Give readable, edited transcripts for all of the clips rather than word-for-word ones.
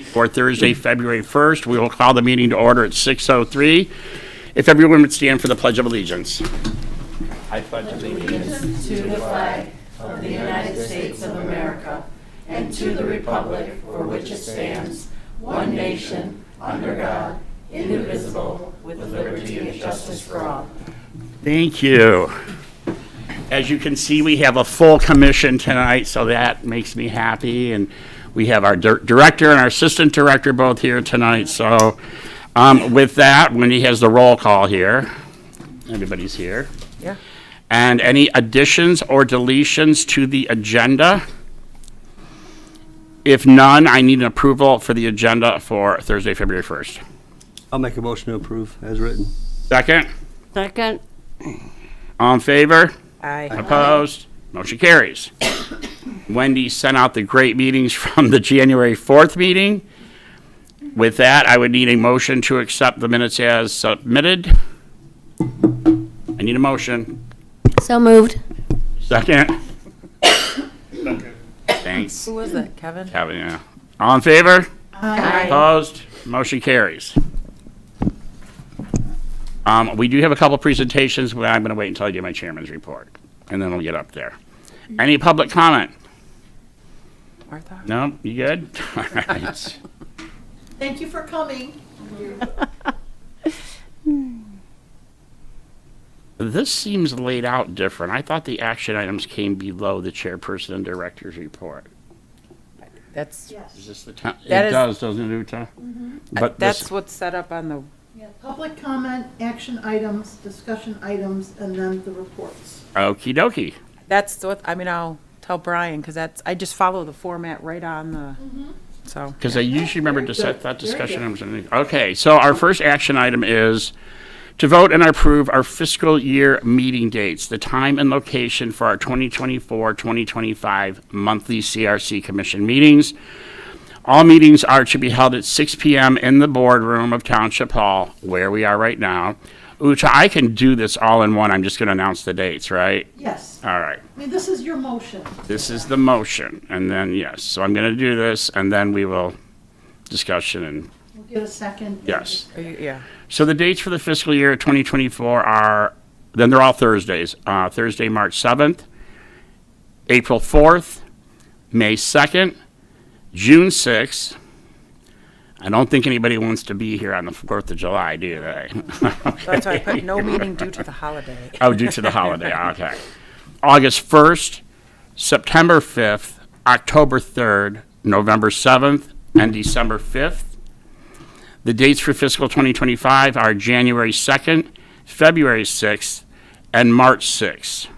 for Thursday, February 1st. We will call the meeting to order at 6:03. If everyone would stand for the Pledge of Allegiance. I pledge allegiance to the flag of the United States of America and to the republic for which it stands, one nation, under God, indivisible, with liberty and justice for all. Thank you. As you can see, we have a full commission tonight, so that makes me happy. And we have our director and our assistant director both here tonight. So with that, Wendy has the roll call here. Everybody's here. Yeah. And any additions or deletions to the agenda? If none, I need an approval for the agenda for Thursday, February 1st. I'll make a motion to approve as written. Second? Second. All in favor? Aye. Opposed? Motion carries. Wendy sent out the great meetings from the January 4th meeting. With that, I would need a motion to accept the minutes as submitted. I need a motion. So moved. Second? Thanks. Who was it, Kevin? Kevin, yeah. All in favor? Aye. Opposed? Motion carries. We do have a couple presentations, but I'm going to wait until I do my chairman's report, and then we'll get up there. Any public comment? Martha? No? You good? All right. Thank you for coming. This seems laid out different. I thought the action items came below the chairperson and director's report. That's, Is this the time? That It is- does, doesn't it, Uta? But that's this, what's set up on the, Yeah, public comment, action items, discussion items, and then the reports. okie dokie. that's what, I mean, I'll tell Brian, because that's, I just follow the format right on the, so. Because I usually remember to set that discussion items. underneath. Okay, so our first action item is to vote and approve our fiscal year meeting dates, the time and location for our 2024-2025 monthly CRC Commission meetings. All meetings are to be held at 6 p.m. in the boardroom of Township Hall, where we are right now. Uta, I can do this all in one. I'm just going to announce the dates, right? Yes. All right. I mean, this is your motion. This is the motion, and then, yes. So I'm going to do this, and then we will discussion and, We'll get a second. yes. Yeah. So the dates for the fiscal year 2024 are, then they're all Thursdays. Thursday, March 7th, April 4th, May 2nd, June 6th. I don't think anybody wants to be here on the 4th of July, do they? That's why I put no meeting due to the holiday. Oh, due to the holiday, okay. August 1st, September 5th, October 3rd, November 7th, and December 5th. The dates for fiscal 2025 are January 2nd, February 6th, and March 6th.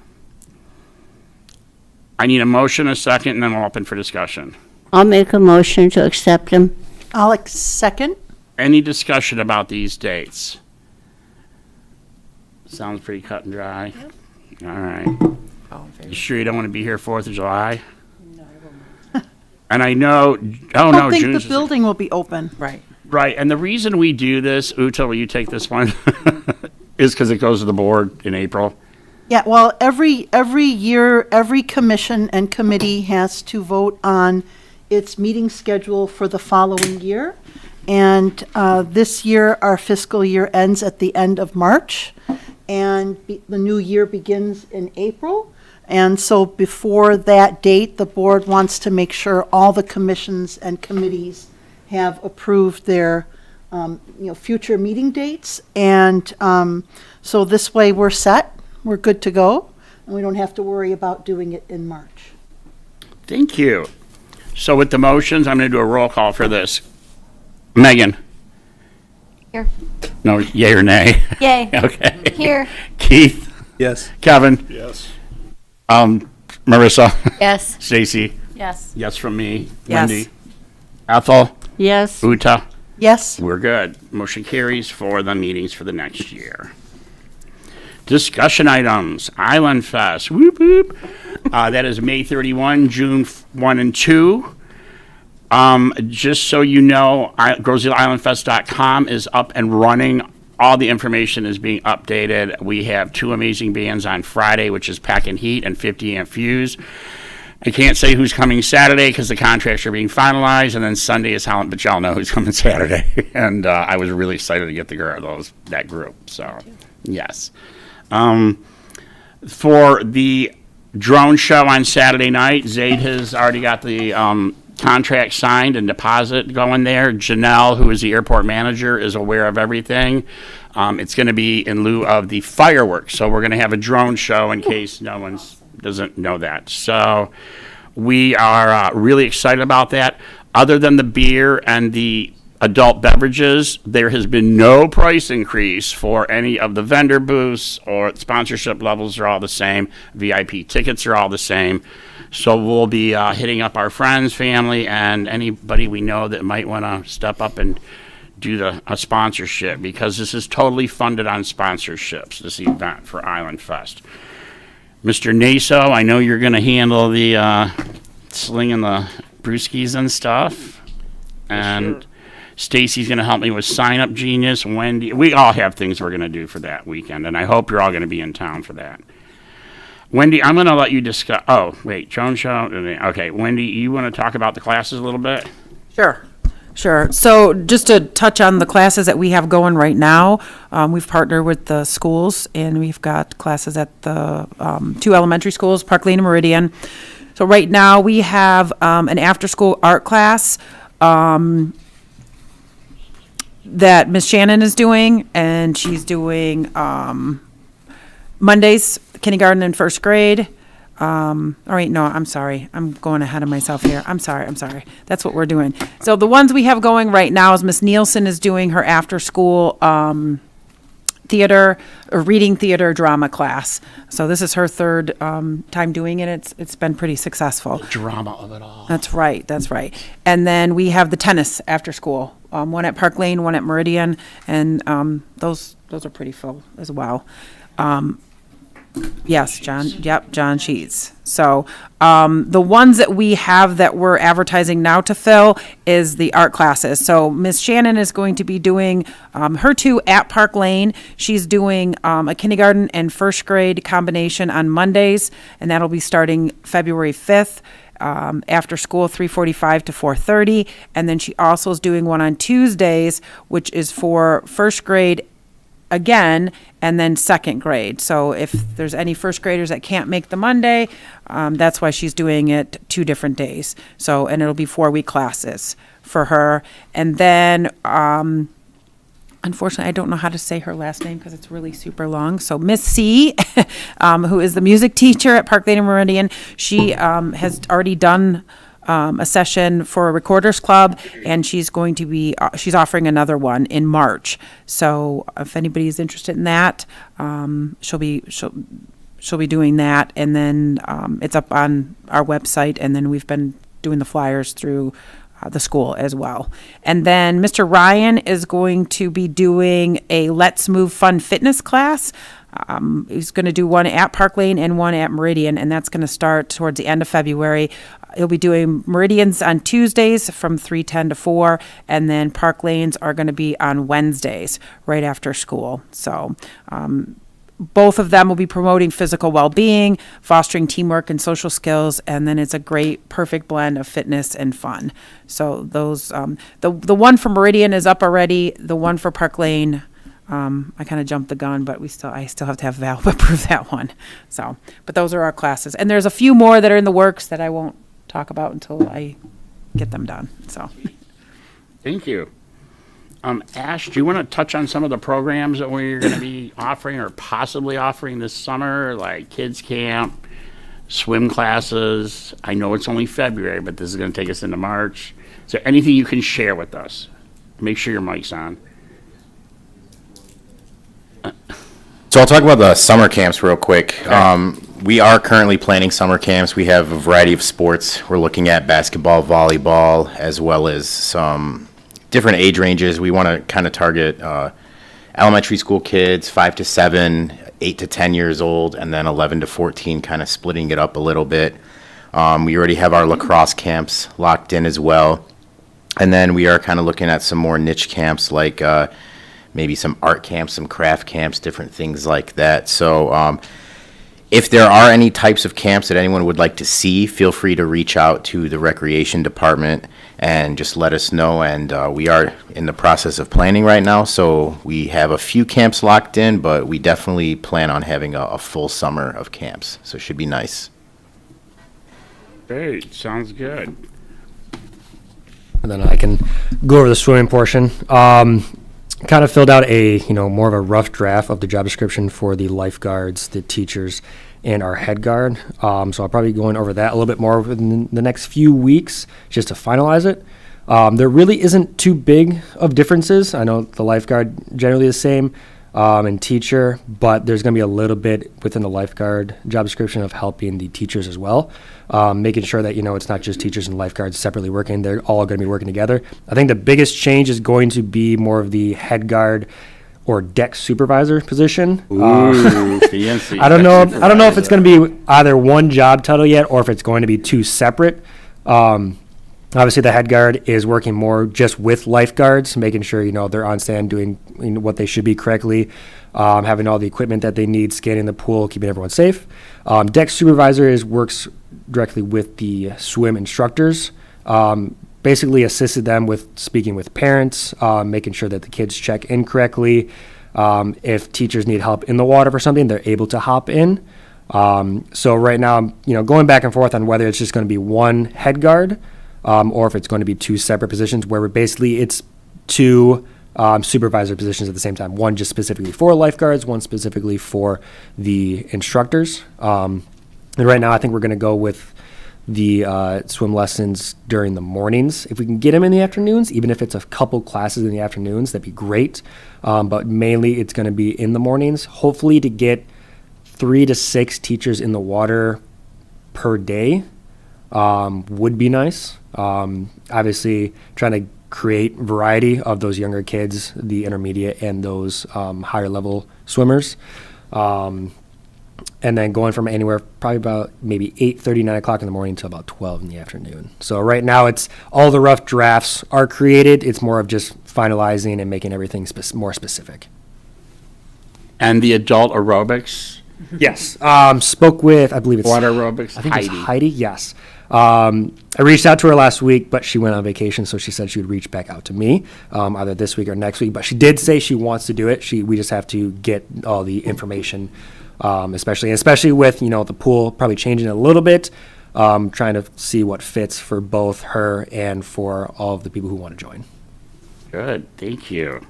I need a motion, a second, and then we'll open for discussion. I'll make a motion to accept them. Alex, second. Any discussion about these dates? Sounds pretty cut and dry. All right. All in favor? You sure you don't want to be here 4th of July? No, I won't. And I know, oh I no, don't think June's. the building will be open. Right. Right, and the reason we do this, Uta, will you take this one? Is because it goes to the board in April. Yeah, well, every year, every commission and committee has to vote on its meeting schedule for the following year. And this year, our fiscal year ends at the end of March, and the new year begins in April. And so before that date, the board wants to make sure all the commissions and committees have approved their, future meeting dates. And so this way, we're set, we're good to go, and we don't have to worry about doing it in March. Thank you. So with the motions, I'm going to do a roll call for this. Megan? Here. No, yay or nay? Yay. Okay. Here. Keith? Yes. Kevin? Yes. Marissa? Yes. Stacy? Yes. Yes from me. Yes. Wendy? Ethel? Yes. Uta? Yes? We're good. Motion carries for the meetings for the next year. Discussion items, Island Fest, whoop whoop. That is May 31, June 1 and 2. Just so you know, GrosdaleIslandFest.com is up and running. All the information is being updated. We have two amazing bands on Friday, which is Pack and Heat and 50 Amp Fuse. I can't say who's coming Saturday because the contracts are being finalized, and then Sunday is Helen, but y'all know who's coming Saturday. And I was really excited to get that group. So, yes. For the drone show on Saturday night, Zaid has already got the contract signed and deposit going there. Janelle, who is the airport manager, is aware of everything. It's going to be in lieu of the fireworks. So we're going to have a drone show in case no one doesn't know that. So we are really excited about that. Other than the beer and the adult beverages, there has been no price increase for any of the vendor booths, or sponsorship levels are all the same. VIP tickets are all the same. So we'll be hitting up our friends, family, and anybody we know that might want to step up and do a sponsorship, because this is totally funded on sponsorships, this event for Island Fest. Mr. Naso, I know you're going to handle the slinging the brewskis and stuff. And Stacy's going to help me with Sign Up Genius. Wendy, we all have things we're going to do for that weekend, and I hope you're all going to be in town for that. Wendy, I'm going to let you discuss. Oh, wait, drone show. Okay, Wendy, you want to talk about the classes a little bit? Sure. So just to touch on the classes that we have going right now, we've partnered with the schools, and we've got classes at the 2 elementary schools, Park Lane and Meridian. So right now we have an after-school art class that Miss Shannon is doing, and she's doing Mondays, kindergarten and first grade. All right, no, I'm sorry. I'm going ahead of myself here. I'm sorry. That's what we're doing. So the ones we have going right now is Miss Nielsen is doing her after-school theater or reading theater drama class. So this is her third time doing it. It's been pretty successful. Drama of it all. That's right. And then we have the tennis after school, one at Park Lane, one at Meridian, and those are pretty full as well. Yes, John. Yep, John Sheets. So the ones that we have that we're advertising now to fill is the art classes. So Miss Shannon is going to be doing her 2 at Park Lane. She's doing a kindergarten and first grade combination on Mondays, and that'll be starting February 5th. After school, 3:45 to 4:30. And then she also is doing one on Tuesdays, which is for first grade again, and then second grade. So if there's any first graders that can't make the Monday, that's why she's doing it 2 different days. So, and it'll be 4-week classes for her. And then, unfortunately, I don't know how to say her last name because it's really super long. So Miss C, who is the music teacher at Park Lane and Meridian, she has already done a session for a Recorders Club, and she's going to be she's offering another one in March. So if anybody's interested in that, she'll be doing that, and then it's up on our website, and then we've been doing the flyers through the school as well. And then Mr. Ryan is going to be doing a Let's Move Fun fitness class. He's going to do one at Park Lane and one at Meridian, and that's going to start towards the end of February. He'll be doing Meridians on Tuesdays from 3:10 to 4, and then Park Lanes are going to be on Wednesdays right after school. So both of them will be promoting physical well-being, fostering teamwork and social skills, and then it's a great, perfect blend of fitness and fun. So those, the one for Meridian is up already. The one for Park Lane, I kind of jumped the gun, but I still have to have Val approve that one. So, but those are our classes, and there's a few more that are in the works that I won't talk about until I get them done. So, thank you. Ash, do you want to touch on some of the programs that we're going to be offering or possibly offering this summer, like kids camp, swim classes? I know it's only February, but this is going to take us into March. Is there anything you can share with us? Make sure your mic's on. So I'll talk about the summer camps real quick. We are currently planning summer camps. We have a variety of sports. We're looking at basketball, volleyball, as well as some different age ranges. We want to kind of target elementary school kids, 5 to 7, 8 to 10 years old, and then 11 to 14, kind of splitting it up a little bit. We already have our lacrosse camps locked in as well. And then we are kind of looking at some more niche camps like maybe some art camps, some craft camps, different things like that. So, If there are any types of camps that anyone would like to see, feel free to reach out to the recreation department and just let us know. And we are in the process of planning right now, so we have a few camps locked in, but we definitely plan on having a full summer of camps, so it should be nice. Great, sounds good. And then I can go over the swimming portion. Kind of filled out a, more of a rough draft of the job description for the lifeguards, the teachers, and our head guard. So I'll probably be going over that a little bit more within the next few weeks just to finalize it. There really isn't too big of differences. I know the lifeguard generally the same, and teacher, but there's going to be a little bit within the lifeguard job description of helping the teachers as well. Making sure that, it's not just teachers and lifeguards separately working. They're all going to be working together. I think the biggest change is going to be more of the head guard or deck supervisor position. Ooh, fancy. I don't know if it's going to be either one job title yet or if it's going to be two separate. Obviously, the head guard is working more just with lifeguards, making sure, they're on stand doing what they should be correctly, having all the equipment that they need, scanning the pool, keeping everyone safe. Deck supervisor works directly with the swim instructors, basically assisted them with speaking with parents, making sure that the kids check in correctly. If teachers need help in the water for something, they're able to hop in. So right now, I'm going back and forth on whether it's just going to be one head guard, or if it's going to be two separate positions where basically it's two supervisor positions at the same time. One just specifically for lifeguards, one specifically for the instructors. And right now I think we're going to go with the swim lessons during the mornings. If we can get them in the afternoons, even if it's a couple classes in the afternoons, that'd be great. But mainly it's going to be in the mornings, hopefully to get 3 to 6 teachers in the water per day. Would be nice. Obviously, trying to create variety of those younger kids, the intermediate and those higher level swimmers. And then going from anywhere, probably about maybe 8:30, 9 o'clock in the morning until about 12 in the afternoon. So right now, it's all the rough drafts are created. It's more of just finalizing and making everything more specific. And the adult aerobics, Yes. Spoke with, I believe it's water aerobics, I think Heidi. it's Heidi, yes. I reached out to her last week, but she went on vacation, so she said she would reach back out to me either this week or next week. But she did say she wants to do it. We just have to get all the information, especially with the pool probably changing a little bit. Trying to see what fits for both her and for all of the people who want to join. Good, thank you.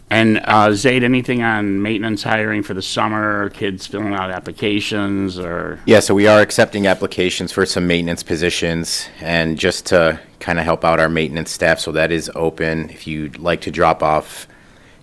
And Zaid, anything on maintenance hiring for the summer, kids filling out applications or? Yeah, so we are accepting applications for some maintenance positions, and just to kind of help out our maintenance staff, so that is open. If you'd like to drop off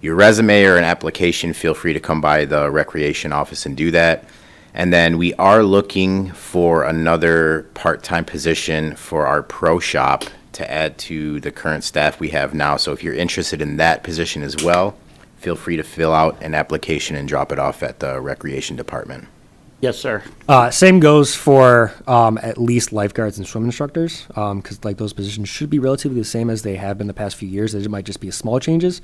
your resume or an application, feel free to come by the recreation office and do that. And then we are looking for another part-time position for our pro shop to add to the current staff we have now. So if you're interested in that position as well, feel free to fill out an application and drop it off at the recreation department. Yes, sir. Same goes for at least lifeguards and swim instructors, because those positions should be relatively the same as they have been the past few years. There might just be small changes.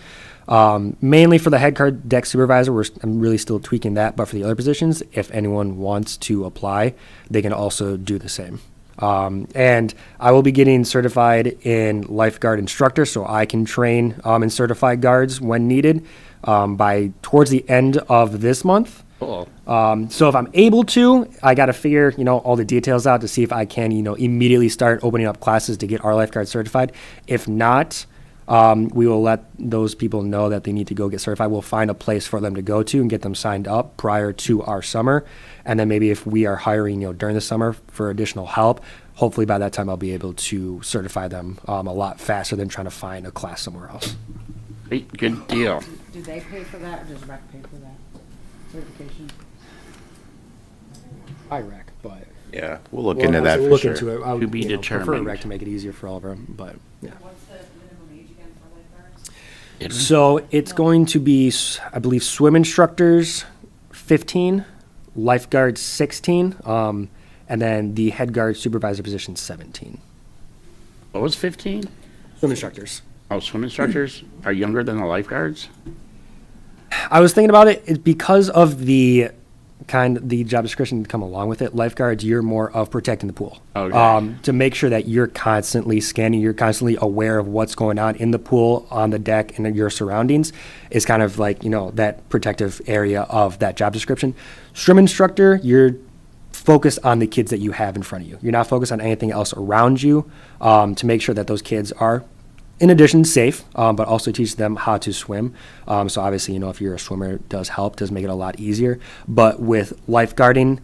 Mainly for the head guard deck supervisor, I'm really still tweaking that. But for the other positions, if anyone wants to apply, they can also do the same. And I will be getting certified in lifeguard instructor, so I can train and certify guards when needed by towards the end of this month. Cool. So if I'm able to, I got to figure, all the details out to see if I can, immediately start opening up classes to get our lifeguard certified. If not, we will let those people know that they need to go get certified. We'll find a place for them to go to and get them signed up prior to our summer. And then maybe if we are hiring, during the summer for additional help, hopefully by that time I'll be able to certify them a lot faster than trying to find a class somewhere else. Great, good deal. Do they pay for that, or does rec pay for that certification? I rec, but Yeah, we'll look into that we'll for look sure. into it. I would, To be prefer determined. rec to make it easier for all of them, but yeah. What's the minimum age again for lifeguards? So it's going to be, I believe, swim instructors 15, lifeguards 16, and then the head guard supervisor position 17. What was 15? Swim instructors. Oh, swim instructors are younger than the lifeguards? I was thinking about it, it's because of the the job description to come along with it. Lifeguards, you're more of protecting the pool. Okay. To make sure that you're constantly scanning, you're constantly aware of what's going on in the pool, on the deck, and in your surroundings is kind of like, that protective area of that job description. Swim instructor, you're focused on the kids that you have in front of you. You're not focused on anything else around you, to make sure that those kids are, in addition, safe, but also teach them how to swim. So obviously, if you're a swimmer, it does help, does make it a lot easier. But with lifeguarding,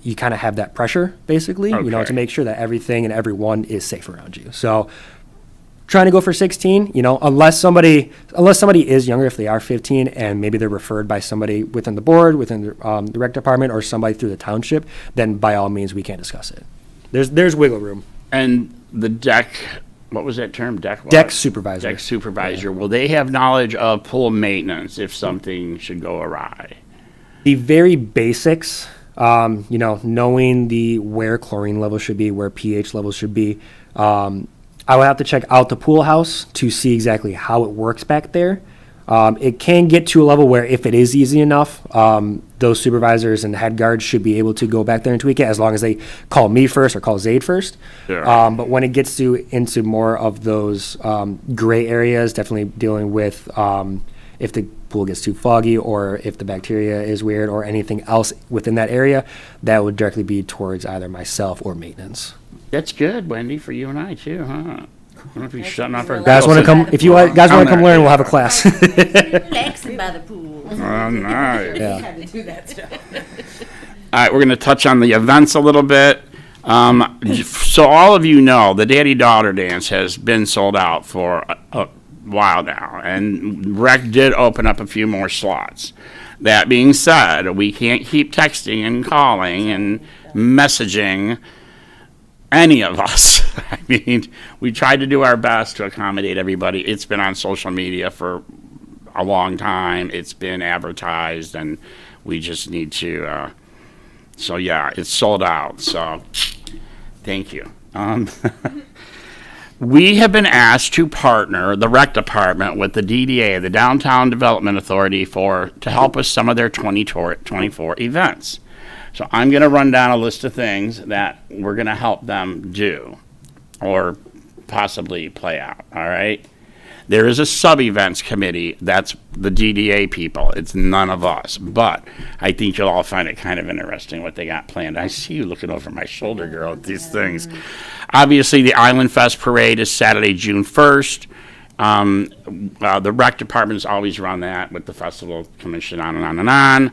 you kind of have that pressure, basically, Okay. to make sure that everything and everyone is safe around you. So trying to go for 16, unless somebody is younger, if they are 15 and maybe they're referred by somebody within the board, within the rec department, or somebody through the township, then by all means, we can't discuss it. There's wiggle room. And the deck, what was that term? Deck what? Deck supervisor. Deck supervisor. Will they have knowledge of pool maintenance if something should go awry? The very basics, knowing where chlorine levels should be, where pH levels should be. I would have to check out the pool house to see exactly how it works back there. It can get to a level where if it is easy enough, those supervisors and head guards should be able to go back there and tweak it as long as they call me first or call Zaid first. Sure. But when it gets into more of those gray areas, definitely dealing with if the pool gets too foggy or if the bacteria is weird or anything else within that area, that would directly be towards either myself or maintenance. That's good, Wendy, for you and I too, huh? I don't know if you're shutting off our Guys want to come? If you guys want to come learn, we'll have a class. Relaxing by the pool. Oh, nice. Yeah. Had to do that stuff. All right, we're going to touch on the events a little bit. So all of you know, the Daddy-Daughter Dance has been sold out for a while now, and Rec did open up a few more slots. That being said, we can't keep texting and calling and messaging any of us. I mean, we tried to do our best to accommodate everybody. It's been on social media for a long time. It's been advertised, and we just need to, so yeah, it's sold out. So thank you. We have been asked to partner the rec department with the DDA, the Downtown Development Authority, to help with some of their 2024 events. So I'm going to run down a list of things that we're going to help them do or possibly play out, all right? There is a sub-events committee. That's the DDA people. It's none of us. But I think you'll all find it kind of interesting what they got planned. I see you looking over my shoulder, girl, at these things. Obviously, the Island Fest Parade is Saturday, June 1st. The rec department's always run that with the Festival Commission, on and on and on.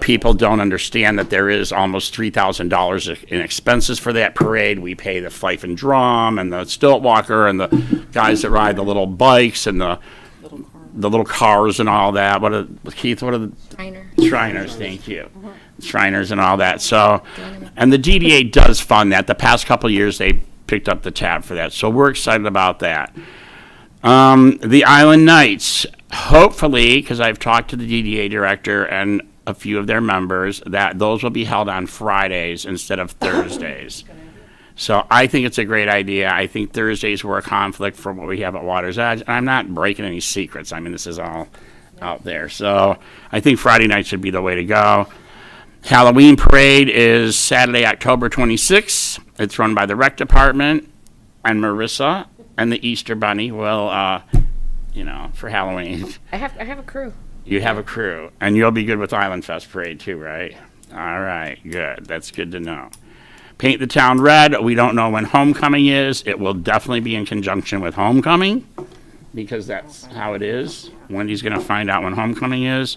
People don't understand that there is almost $3,000 in expenses for that parade. We pay the fife and drum and the stilt walker and the guys that ride the little bikes and the little cars and all that. Keith, what are the Shriners? Thank you. Shriners and all that. So, and the DDA does fund that. The past couple of years, they picked up the tab for that. So we're excited about that. The Island Nights, hopefully, because I've talked to the DDA director and a few of their members, that those will be held on Fridays instead of Thursdays. So I think it's a great idea. I think Thursdays were a conflict for what we have at Water's Edge. And I'm not breaking any secrets. I mean, this is all out there. So I think Friday night should be the way to go. Halloween Parade is Saturday, October 26th. It's run by the Rec Department, and Marissa and the Easter Bunny will, for Halloween. I have a crew. You have a crew, and you'll be good with Island Fest Parade too, right? All right, good. That's good to know. Paint the Town Red. We don't know when Homecoming is. It will definitely be in conjunction with Homecoming, because that's how it is. Wendy's going to find out when Homecoming is.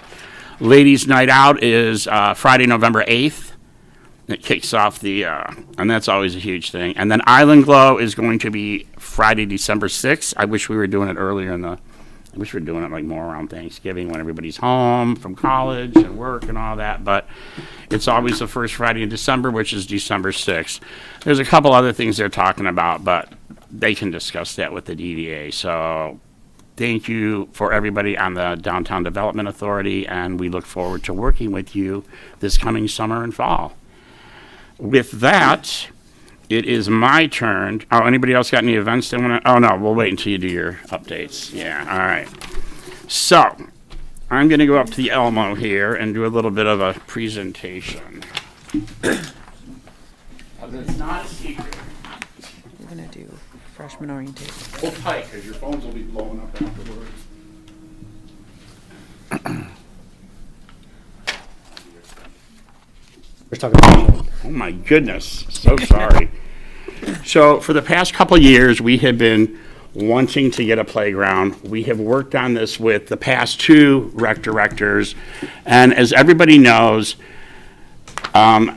Ladies' Night Out is Friday, November 8th. It kicks off and that's always a huge thing. And then Island Glow is going to be Friday, December 6th. I wish we were doing it earlier I wish we were doing it like more around Thanksgiving when everybody's home from college and work and all that. But it's always the first Friday in December, which is December 6th. There's a couple other things they're talking about, but they can discuss that with the DDA. So thank you for everybody on the Downtown Development Authority, and we look forward to working with you this coming summer and fall. With that, it is my turn. Oh, anybody else got any events they want to? Oh, no, we'll wait until you do your updates. Yeah, all right. So, I'm going to go up to the Elmo here and do a little bit of a presentation. It's not a secret. We're gonna do freshman orientation. Hold tight, because your phones will be blowing up afterwards. We're talking about Oh my goodness, so sorry. So for the past couple years, we have been wanting to get a playground. We have worked on this with the past two rec directors, and as everybody knows,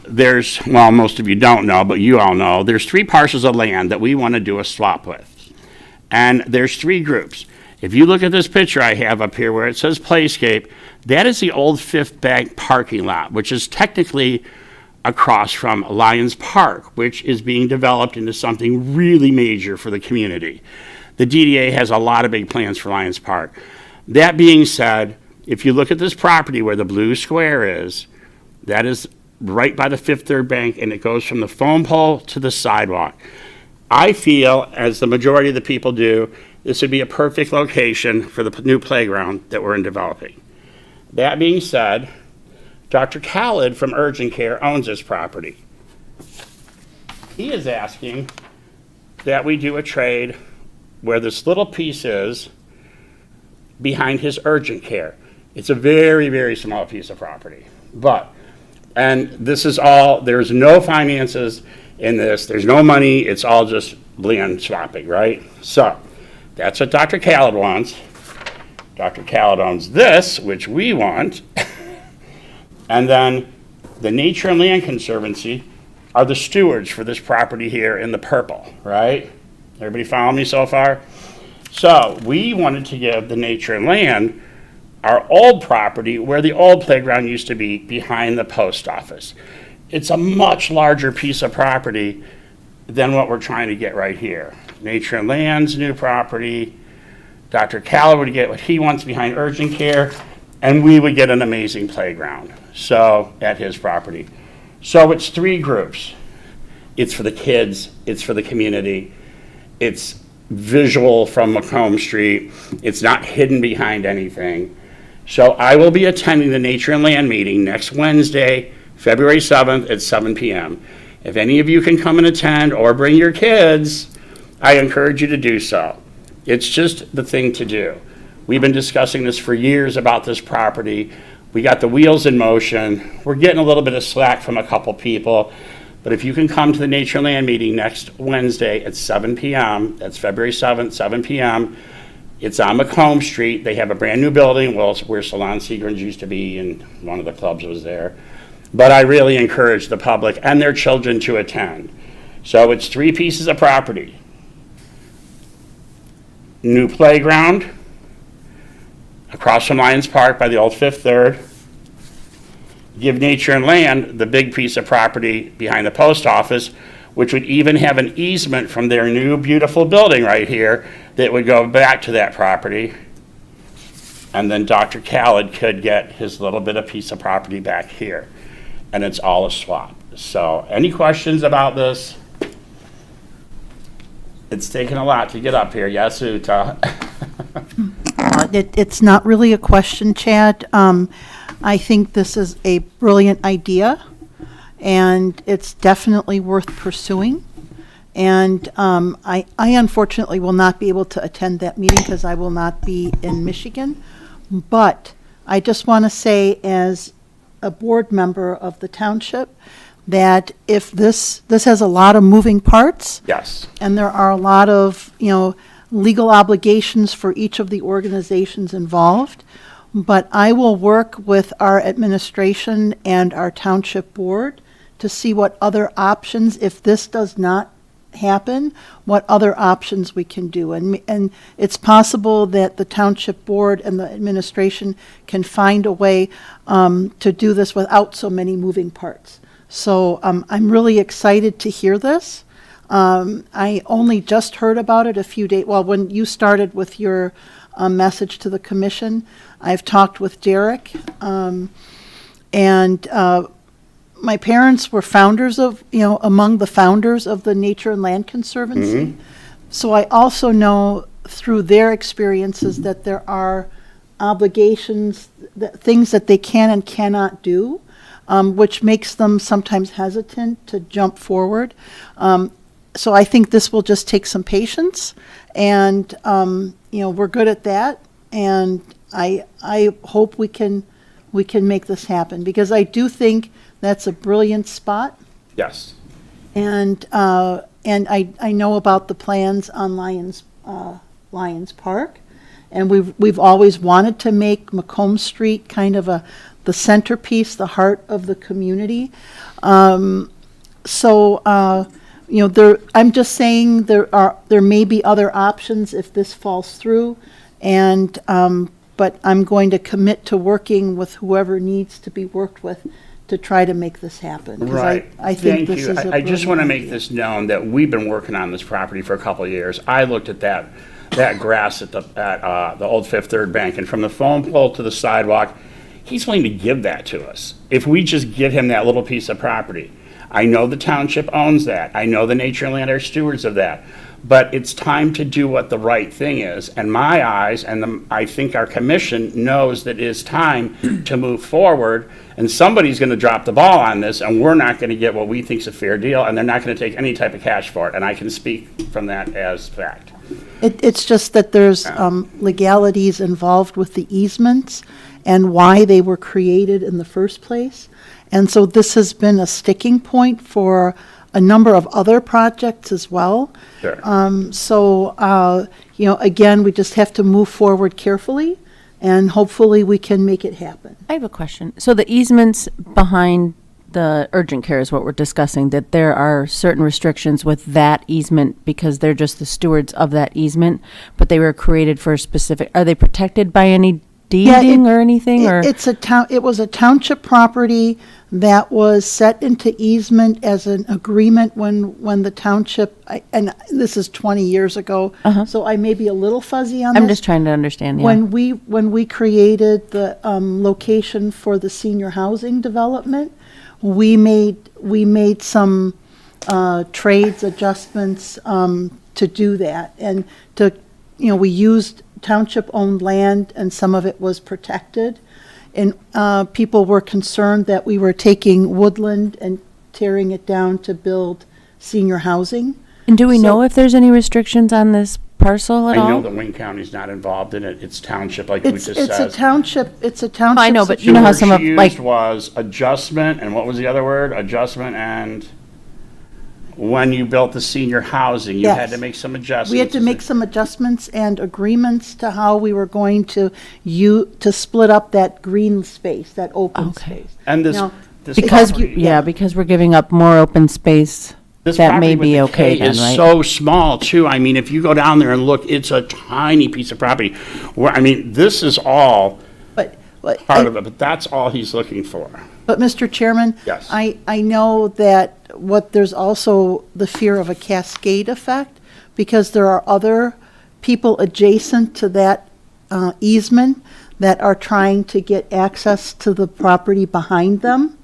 there's, well, most of you don't know, but you all know, there's 3 parcels of land that we want to do a swap with. And there's 3 groups. If you look at this picture I have up here where it says Playscape, that is the old Fifth Bank parking lot, which is technically across from Lions Park, which is being developed into something really major for the community. The DDA has a lot of big plans for Lions Park. That being said, if you look at this property where the blue square is, that is right by the Fifth Third Bank, and it goes from the phone pole to the sidewalk. I feel, as the majority of the people do, this would be a perfect location for the new playground that we're in developing. That being said, Dr. Khaled from Urgent Care owns this property. He is asking that we do a trade where this little piece is behind his urgent care. It's a very, very small piece of property. And this is all, there's no finances in this, there's no money, it's all just land swapping, right? So, that's what Dr. Khaled wants. Dr. Khaled owns this, which we want. And then the Nature and Land Conservancy are the stewards for this property here in the purple, right? Everybody follow me so far? So we wanted to give the Nature and Land our old property where the old playground used to be behind the post office. It's a much larger piece of property than what we're trying to get right here. Nature and Land's new property, Dr. Khaled would get what he wants behind urgent care, and we would get an amazing playground, so, at his property. So it's 3 groups. It's for the kids, it's for the community, it's visual from Macomb Street, it's not hidden behind anything. So I will be attending the Nature and Land meeting next Wednesday, February 7th at 7 p.m. If any of you can come and attend or bring your kids, I encourage you to do so. It's just the thing to do. We've been discussing this for years about this property. We got the wheels in motion. We're getting a little bit of slack from a couple people. But if you can come to the Nature and Land meeting next Wednesday at 7 p.m., that's February 7th, 7 p.m., it's on Macomb Street. They have a brand new building, well, it's where Salon Seagram's used to be, and one of the clubs was there. But I really encourage the public and their children to attend. So it's 3 pieces of property. New playground across from Lions Park by the old Fifth Third. Give Nature and Land the big piece of property behind the post office, which would even have an easement from their new beautiful building right here that would go back to that property. And then Dr. Khaled could get his little bit of piece of property back here. And it's all a swap. So, any questions about this? It's taken a lot to get up here. Yes, Uta? It's not really a question, Chad. I think this is a brilliant idea, and it's definitely worth pursuing. And I unfortunately will not be able to attend that meeting because I will not be in Michigan. But I just want to say, as a board member of the township, that if this has a lot of moving parts. Yes. And there are a lot of, legal obligations for each of the organizations involved. But I will work with our administration and our township board to see what other options, if this does not happen, what other options we can do. And it's possible that the township board and the administration can find a way to do this without so many moving parts. So I'm really excited to hear this. I only just heard about it a few days, well, when you started with your message to the commission. I've talked with Derek, and my parents were founders of, among the founders of the Nature and Land Conservancy. So I also know through their experiences that there are obligations, things that they can and cannot do, which makes them sometimes hesitant to jump forward. So I think this will just take some patience, and we're good at that. And I hope we can make this happen, because I do think that's a brilliant spot. Yes. And I know about the plans on Lions Park, and we've always wanted to make Macomb Street kind of the centerpiece, the heart of the community. I'm just saying there may be other options if this falls through, and but I'm going to commit to working with whoever needs to be worked with to try to make this happen. 'Cause Right. I think Thank this you. is a I just want to brilliant make idea. this known that we've been working on this property for a couple of years. I looked at that grass at the old Fifth Third Bank, and from the phone pole to the sidewalk, he's willing to give that to us if we just give him that little piece of property. I know the township owns that. I know the Nature and Land are stewards of that. But it's time to do what the right thing is. And my eyes, and I think our commission knows that it is time to move forward. And somebody's going to drop the ball on this, and we're not going to get what we think is a fair deal, and they're not going to take any type of cash for it. And I can speak from that as fact. It's just that there's legalities involved with the easements and why they were created in the first place. And so this has been a sticking point for a number of other projects as well. Sure. Again, we just have to move forward carefully, and hopefully we can make it happen. I have a question. So the easements behind the urgent care is what we're discussing, that there are certain restrictions with that easement because they're just the stewards of that easement, but they were created for a specific, are they protected by any deeding or anything, or? It was a township property that was set into easement as an agreement when the township, and this is 20 years ago, so I may be a little fuzzy on this. I'm just trying to understand, yeah. When we created the location for the senior housing development, we made some trades adjustments to do that, and we used township-owned land, and some of it was protected. And people were concerned that we were taking woodland and tearing it down to build senior housing. And do we know if there's any restrictions on this parcel at I all? know that Wayne County's not involved in it. It's township, like we just said. It's a township. I know, but The you know how word some she of, used like, was adjustment, and what was the other word? Adjustment, and when you built the senior housing, you had Yes. to make some adjustments. We had to make some adjustments and agreements to how we were going to split up that green space, that open Okay. space. And this, Now, this because, property- because we're giving up more open space, This that property may with be the okay K then, is right? so small too. I mean, if you go down there and look, it's a tiny piece of property. This is all But part of it, but that's all he's looking for. But, Mr. Chairman? Yes. I know that there's also the fear of a cascade effect, because there are other people adjacent to that easement that are trying to get access to the property behind them.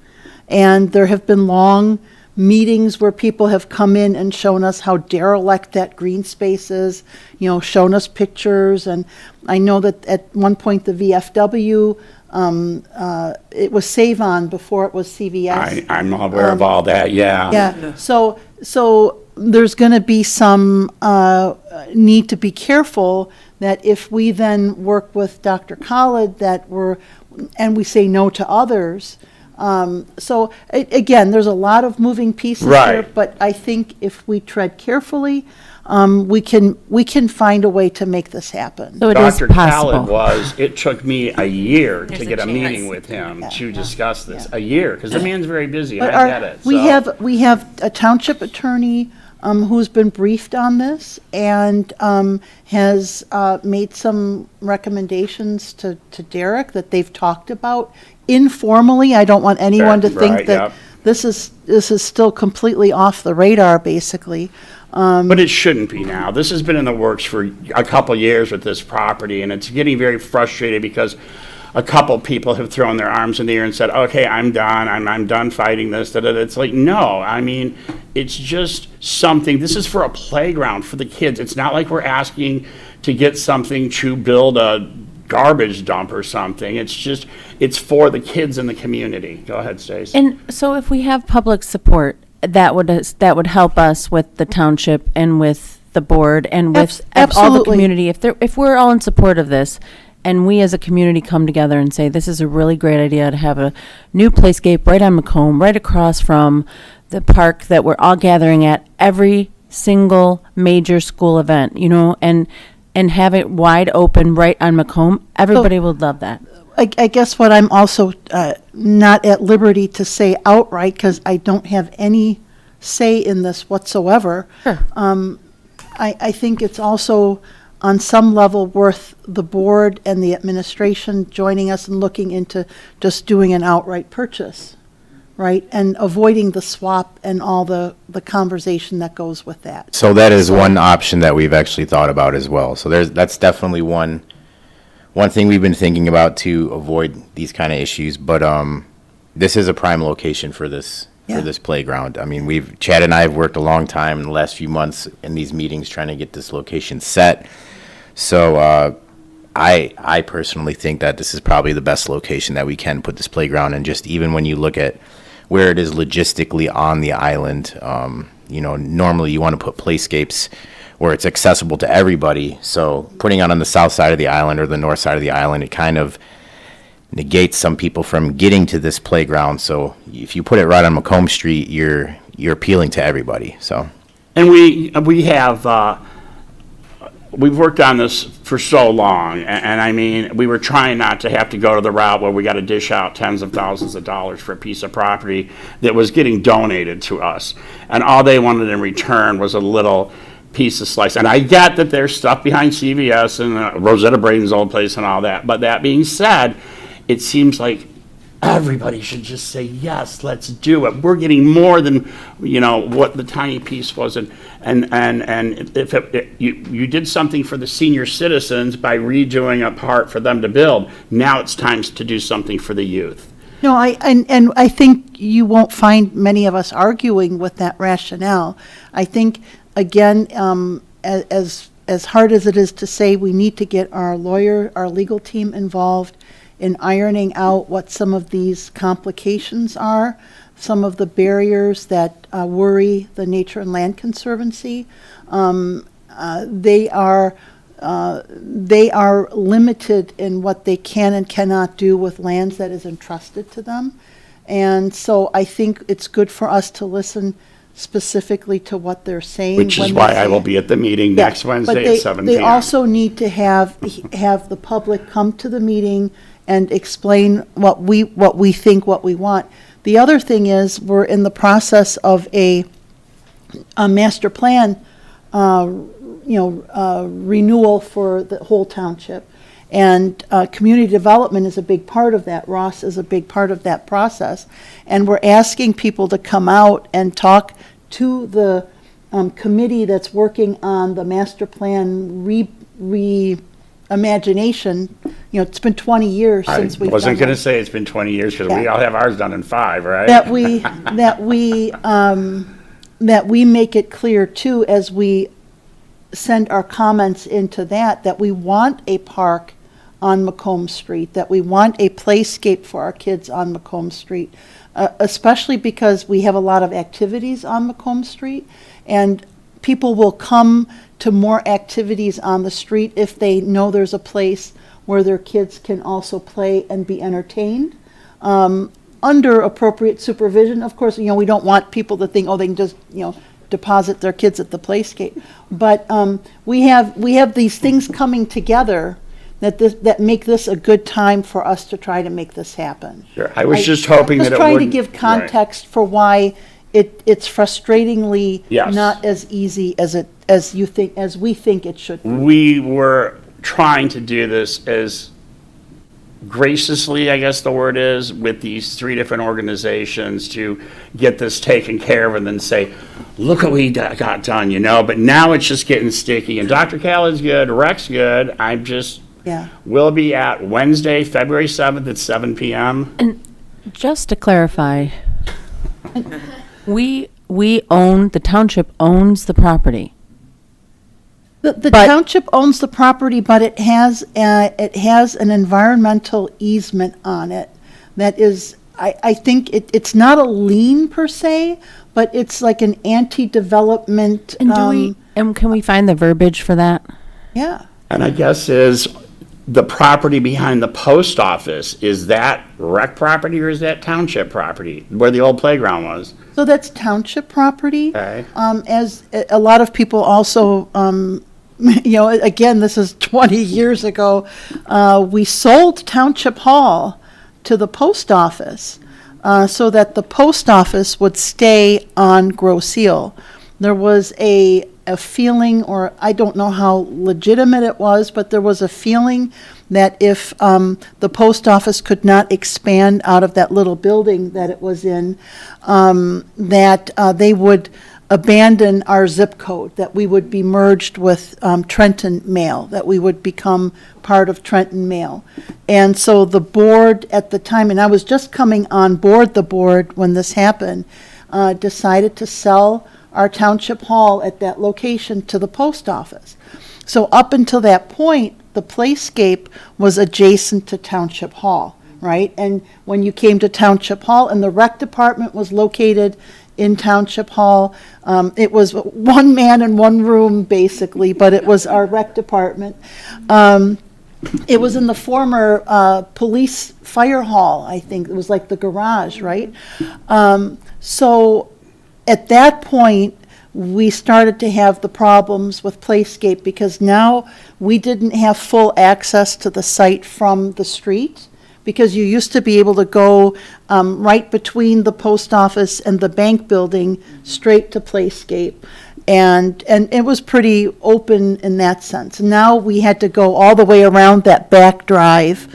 And there have been long meetings where people have come in and shown us how derelict that green space is, shown us pictures. And I know that at one point the VFW, it was Save-On before it was CVS. I'm aware of all that, yeah. Yeah, so there's going to be some need to be careful that if we then work with Dr. Khalid and we say no to others. Again, there's a lot of moving pieces here, Right. but I think if we tread carefully, we can find a way to make this happen. so it is Dr. Khaled possible. it took me a year to There's get a a chance. meeting with him to discuss this. A year, because the man's very busy, But and I get it. we have a township attorney who's been briefed on this and has made some recommendations to Derek that they've talked about informally. I don't want anyone to think Right, that yep. this is still completely off the radar, basically. But it shouldn't be now. This has been in the works for a couple years with this property, and it's getting very frustrated because a couple people have thrown their arms in the air and said, okay, I'm done, I'm done fighting this, da, da, da. It's like, no, it's just something, this is for a playground for the kids. It's not like we're asking to get something to build a garbage dump or something. It's just, it's for the kids in the community. Go ahead, Stace. And so if we have public support, that would help us with the township and with the board and with all the Absolutely. community. If we're all in support of this, and we as a community come together and say, this is a really great idea to have a new playscape right on Macomb, right across from the park that we're all gathering at every single major school event, you know, and have it wide open right on Macomb, everybody would love that. I guess what I'm also not at liberty to say outright, because I don't have any say in this whatsoever. Sure. I think it's also on some level worth the board and the administration joining us and looking into just doing an outright purchase, right? And avoiding the swap and all the conversation that goes with that. So that is one option that we've actually thought about as well. So that's definitely one thing we've been thinking about to avoid these kind of issues. But this is a prime location for this playground. I mean, Chad and I have worked a long time in the last few months in these meetings trying to get this location set. So I personally think that this is probably the best location that we can put this playground. And just even when you look at where it is logistically on the island, you know, normally you want to put playscapes where it's accessible to everybody. So putting it on the south side of the island or the north side of the island, it kind of negates some people from getting to this playground. So if you put it right on Macomb Street, you're appealing to everybody. So, And we have, we've worked on this for so long, and I mean, we were trying not to have to go to the route where we got to dish out tens of thousands of dollars for a piece of property that was getting donated to us. And all they wanted in return was a little piece of slice. And I get that there's stuff behind CVS and Rosetta Braden's old place and all that. But that being said, it seems like everybody should just say, yes, let's do it. We're getting more than, you know, what the tiny piece was. And if you did something for the senior citizens by redoing a part for them to build, now it's time to do something for the youth. No, I think you won't find many of us arguing with that rationale. I think, again, as hard as it is to say, we need to get our legal team involved in ironing out what some of these complications are, some of the barriers that worry the Nature and Land Conservancy. They are limited in what they can and cannot do with lands that is entrusted to them. And so I think it's good for us to listen specifically to what they're saying. Which is why I will be at the meeting next Wednesday at 7 p.m. They also need to have the public come to the meeting and explain what we think, what we want. The other thing is, we're in the process of a master plan, renewal for the whole township. And community development is a big part of that. Ross is a big part of that process. And we're asking people to come out and talk to the committee that's working on the master plan reimagination. You know, it's been 20 years since we've I wasn't done going to that. say it's been 20 years because we Yeah. all have ours done in 5, right? That we make it clear too, as we send our comments into that we want a park on Macomb Street, that we want a playscape for our kids on Macomb Street, especially because we have a lot of activities on Macomb Street, and people will come to more activities on the street if they know there's a place where their kids can also play and be entertained. Under appropriate supervision, of course. You know, we don't want people to think, oh, they can just, deposit their kids at the playscape. But we have these things coming together that make this a good time for us to try to make this happen. Sure. I was just hoping that it Just trying to wouldn't- give right. context for why it's frustratingly Yes. not as easy as we think it should be. We were trying to do this as graciously, I guess the word is, with these 3 different organizations to get this taken care of and then say, look what we got done, but now it's just getting sticky. And Dr. Khaled's good, Rec's good. We'll be at Wednesday, February 7th at 7 p.m. And just to clarify, the township owns the property. The But- township owns the property, but it has an environmental easement on it that is, I think it's not a lien per se, but it's like an anti-development, And can we find the verbiage for that? yeah. And I guess is the property behind the post office, is that rec property or is that township property where the old playground was? So that's township property. Okay. As a lot of people also, again, this is 20 years ago, we sold Township Hall to the post office so that the post office would stay on Grosse Ile. There was a feeling, or I don't know how legitimate it was, but there was a feeling that if the post office could not expand out of that little building that it was in, that they would abandon our zip code, that we would be merged with Trenton Mail, that we would become part of Trenton Mail. And so the board at the time, and I was just coming on board the board when this happened, decided to sell our township hall at that location to the post office. So up until that point, the playscape was adjacent to Township Hall, right? And when you came to Township Hall, and the rec department was located in Township Hall, it was one man in one room, basically, but it was our rec department. It was in the former police fire hall, I think. It was like the garage, right? So at that point, we started to have the problems with Playscape because now we didn't have full access to the site from the street, because you used to be able to go right between the post office and the bank building straight to Playscape. And it was pretty open in that sense. Now we had to go all the way around that back drive.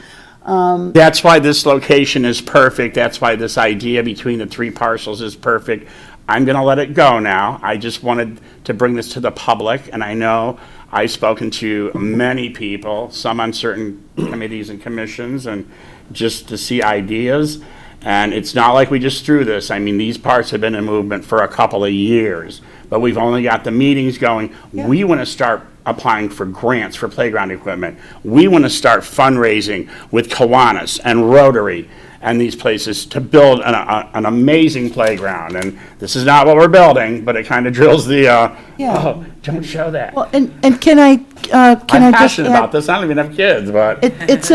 That's why this location is perfect. That's why this idea between the three parcels is perfect. I'm going to let it go now. I just wanted to bring this to the public, and I know I've spoken to many people, some on certain committees and commissions, and just to see ideas. And it's not like we just threw this. I mean, these parts have been in movement for a couple of years, but we've only got the meetings going. We want to start applying for grants for playground equipment. We want to start fundraising with Kiwanis and Rotary and these places to build an amazing playground. And this is not what we're building, but it kind of drills the, oh, don't show that. Well, and can I I'm just passionate add- about this. I don't even have kids, but It's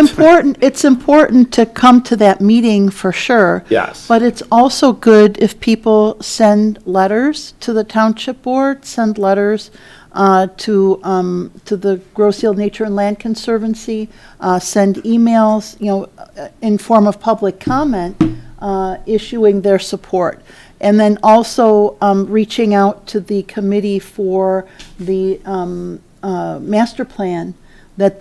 important to come to that meeting for sure. Yes. But it's also good if people send letters to the township board, send letters to the Grosse Ile Nature and Land Conservancy, send emails, in form of public comment, issuing their support. And then also reaching out to the committee for the master plan, that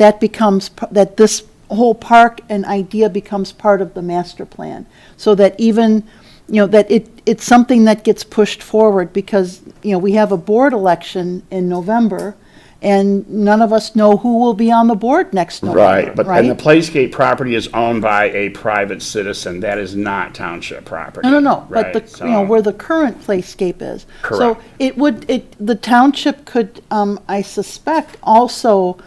this whole park and idea becomes part of the master plan, so that even, that it's something that gets pushed forward, because, we have a board election in November, and none of us know who will be on the board next November, right. But and the right? Playscape property is owned by a private citizen. That is not township property. No, but Right, so- where the current playscape is. So Correct. the township could, I suspect, also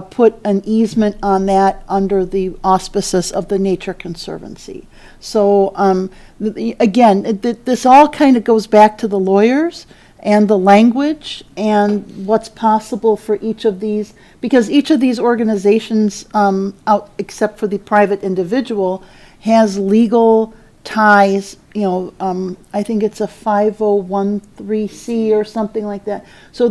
put an easement on that under the auspices of the Nature Conservancy. So, again, this all kind of goes back to the lawyers and the language and what's possible for each of these, because each of these organizations, except for the private individual, has legal ties, I think it's a 5013C or something like that. So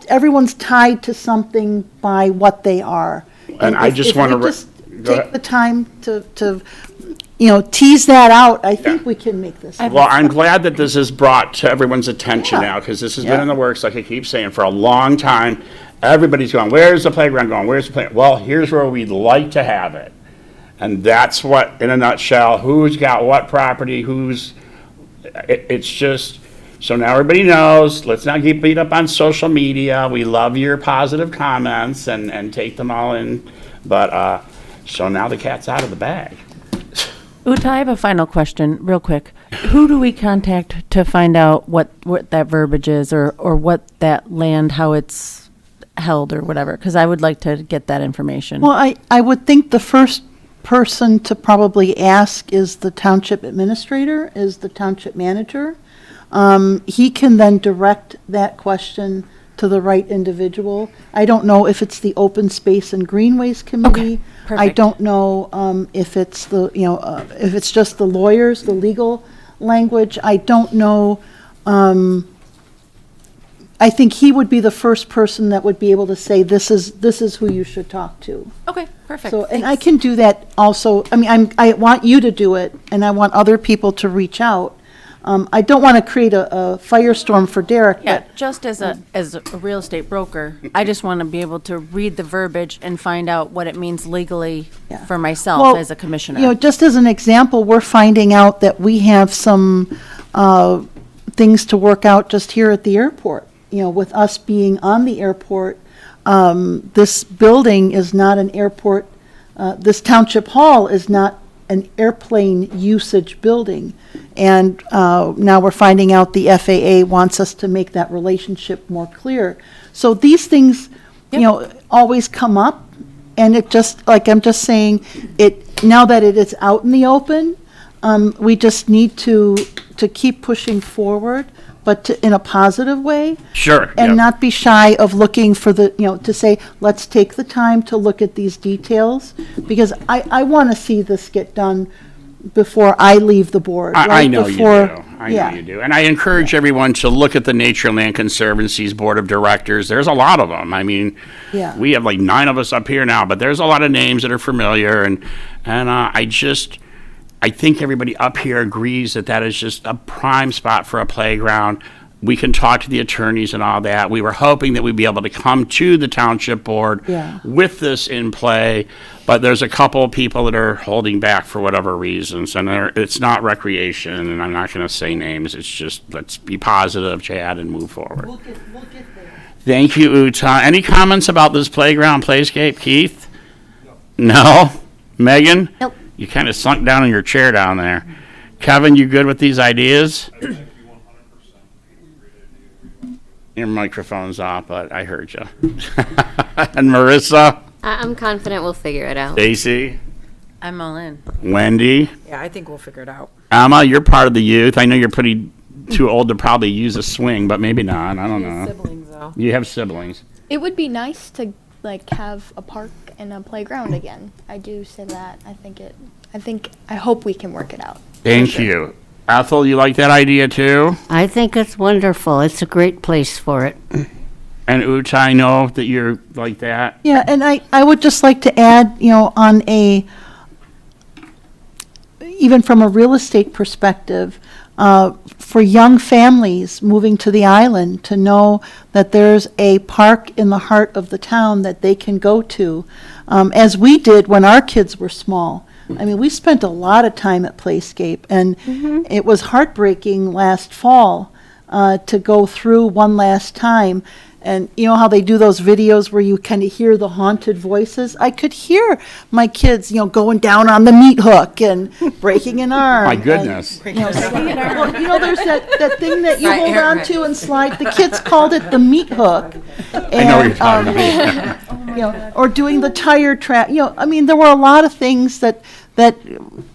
everyone's tied to something by what they are. And I just want to go Take ahead. the time to tease that out, I think we can make this. Well, I'm glad that this is brought to everyone's attention now, because this has been Yeah. in the works, like I keep saying, for a long time. Everybody's going, where's the playground going? Where's the playground? Well, here's where we'd like to have it. And that's what, in a nutshell, who's got what property, it's just, so now everybody knows, let's not get beat up on social media. We love your positive comments and take them all in. But, so now the cat's out of the bag. Uta, I have a final question, real quick. Who do we contact to find out what that verbiage is, or what that land, how it's held or whatever? Because I would like to get that information. Well, I would think the first person to probably ask is the township administrator, is the township manager. He can then direct that question to the right individual. I don't know if it's the Open Space and Greenways Committee. I perfect. don't know if it's the, if it's just the lawyers, the legal language. I don't know. I think he would be the first person that would be able to say, this is who you should talk to. Okay, perfect. So, and I can do that also. I mean, I want you to do it, and I want other people to reach out. I don't want to create a firestorm for Derek, Yeah, but just as a real estate broker, I just want to be able to read the verbiage and find out what it means legally Yeah. for myself Well, as a commissioner. just as an example, we're finding out that we have some things to work out just here at the airport. With us being on the airport, this building is not an airport, this township hall is not an airplane usage building. And now we're finding out the FAA wants us to make that relationship more clear. So these things, always come up. And it just, like I'm just saying, now that it is out in the open, we just need to keep pushing forward, but in a positive way. Sure. And yep. not be shy of looking for to say, let's take the time to look at these details, because I want to see this get done before I leave the board. I right know before- you do. I know you do. And I encourage everyone to look at the Nature Land Conservancy's Board of Directors. There's a lot of them. I mean, Yeah. we have like 9 of us up here now, but there's a lot of names that are familiar. And I think everybody up here agrees that is just a prime spot for a playground. We can talk to the attorneys and all that. We were hoping that we'd be able to come to the township board Yeah. with this in play, but there's a couple of people that are holding back for whatever reasons, and it's not recreation, and I'm not going to say names. It's just, let's be positive, Chad, and move forward. We'll get there. Thank you, Uta. Any comments about this playground playscape, Keith? No? Megan? Nope. You kind of sunk down in your chair down there. Kevin, you good with these ideas? Your microphone's off, but I heard you. And Marissa? I'm confident we'll figure it out. Stacy? I'm all in. Wendy? Yeah, I think we'll figure it out. Emma, you're part of the youth. I know you're pretty too old to probably use a swing, but maybe not. I don't know. Siblings, though. You have siblings. It would be nice to have a park and a playground again. I do say that. I hope we can work it out. Thank you. Ethel, you like that idea too? I think it's wonderful. It's a great place for it. And Uta, I know that you're like that. Yeah, and I would just like to add, even from a real estate perspective, for young families moving to the island to know that there's a park in the heart of the town that they can go to, as we did when our kids were small. I mean, we spent a lot of time at Playscape, and it was heartbreaking last fall to go through one last time. And you know how they do those videos where you kind of hear the haunted voices? I could hear my kids, going down on the meat hook and breaking an arm. My goodness. There's that thing that you hold on to and slide. The kids called it the meat hook. I know what you're talking about. Or doing the tire track. I mean, there were a lot of things that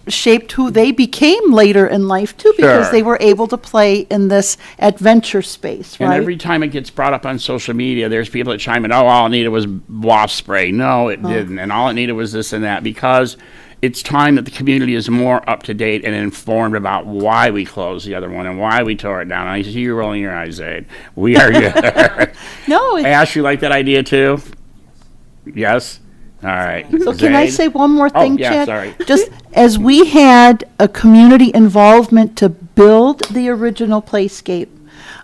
shaped who they became later in life too, because Sure. they were able to play in this adventure space, And right? every time it gets brought up on social media, there's people that chime in, oh, all it needed was wasp spray. No, it didn't. And all it needed was this and that, because it's time that the community is more up to date and informed about why we closed the other one and why we tore it down. I see you rolling your eyes, Zaid. We are good. No, Ash, you like that idea too? Yes? All right. so can I Zaid? say one more thing, Oh, yeah, Chad? sorry. Just as we had a community involvement to build the original Playscape,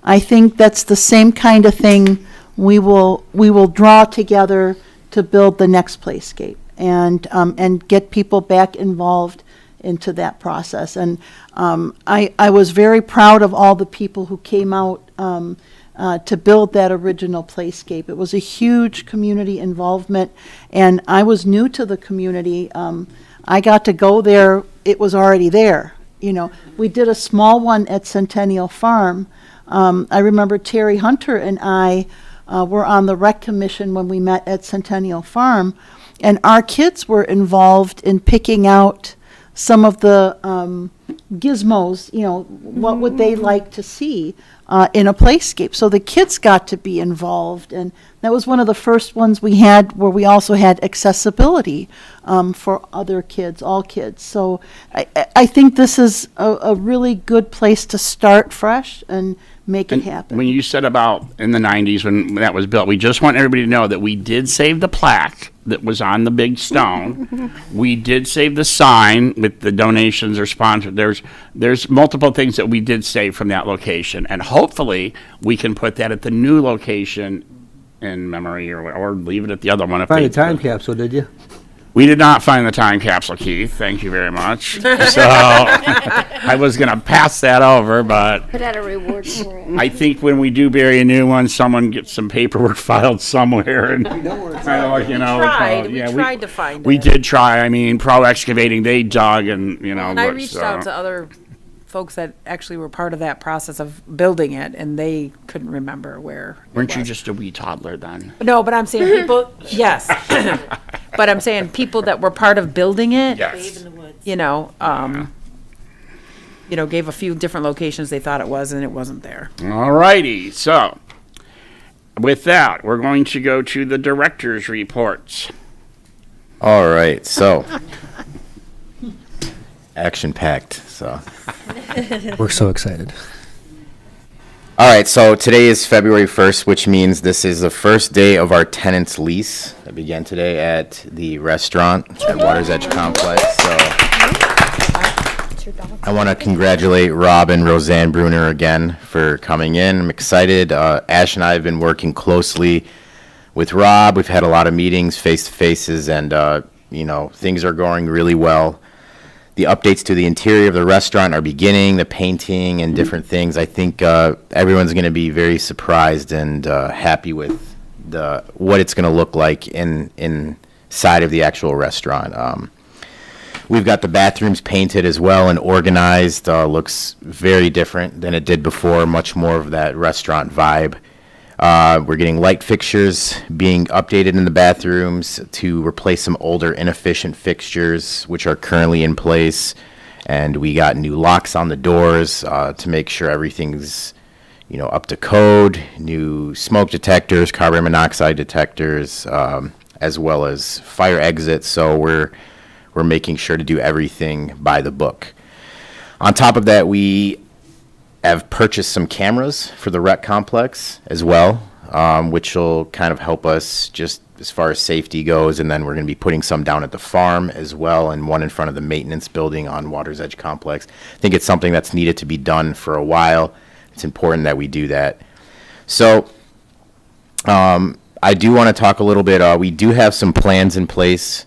I think that's the same kind of thing we will draw together to build the next Playscape and get people back involved into that process. And I was very proud of all the people who came out to build that original Playscape. It was a huge community involvement, and I was new to the community. I got to go there, it was already there, you know, we did a small one at Centennial Farm. I remember Terry Hunter and I were on the rec commission when we met at Centennial Farm, and our kids were involved in picking out some of the gizmos, you know, what would they like to see in a playscape. So the kids got to be involved, and that was one of the first ones we had where we also had accessibility for other kids, all kids. So I think this is a really good place to start fresh and make it happen. When you said about in the 90s when that was built, we just want everybody to know that we did save the plaque that was on the big stone. We did save the sign with the donations or sponsored. There's multiple things that we did save from that location, and hopefully we can put that at the new location in memory, or leave it at the other one. If Find they- a time capsule, did you? We did not find the time capsule, Keith. Thank you very much. So I was going to pass that over, but Put out a reward for it. I think when we do bury a new one, someone gets some paperwork filed somewhere, and kind of like, you know, We tried to find it. we did try. I mean, Pro Excavating, they dug, and you know. And I looked, reached so- out to other folks that actually were part of that process of building it, and they couldn't remember where. it Weren't you was. just a wee toddler then? No, but I'm saying people, yes. But I'm saying people that were part of building it. Yes. You know, gave a few different locations they thought it was, and it wasn't there. All righty. So with that, we're going to go to the director's reports. All right, so action-packed, so. We're so excited. All right, so today is February 1st, which means this is the first day of our tenant's lease that began today at the restaurant at Water's Edge Complex. So I want to congratulate Rob and Roseanne Bruner again for coming in. I'm excited. Ash and I have been working closely with Rob. We've had a lot of meetings, face-to-faces, and, things are going really well. The updates to the interior of the restaurant are beginning, the painting and different things. I think everyone's going to be very surprised and happy with what it's going to look like inside of the actual restaurant. We've got the bathrooms painted as well and organized. Looks very different than it did before, much more of that restaurant vibe. We're getting light fixtures being updated in the bathrooms to replace some older inefficient fixtures which are currently in place, and we got new locks on the doors to make sure everything's up to code, new smoke detectors, carbon monoxide detectors, as well as fire exits. So we're making sure to do everything by the book. On top of that, we have purchased some cameras for the rec complex as well, which will kind of help us just as far as safety goes. And then we're going to be putting some down at the farm as well, and one in front of the maintenance building on Water's Edge Complex. I think it's something that's needed to be done for a while. It's important that we do that. So I do want to talk a little bit. We do have some plans in place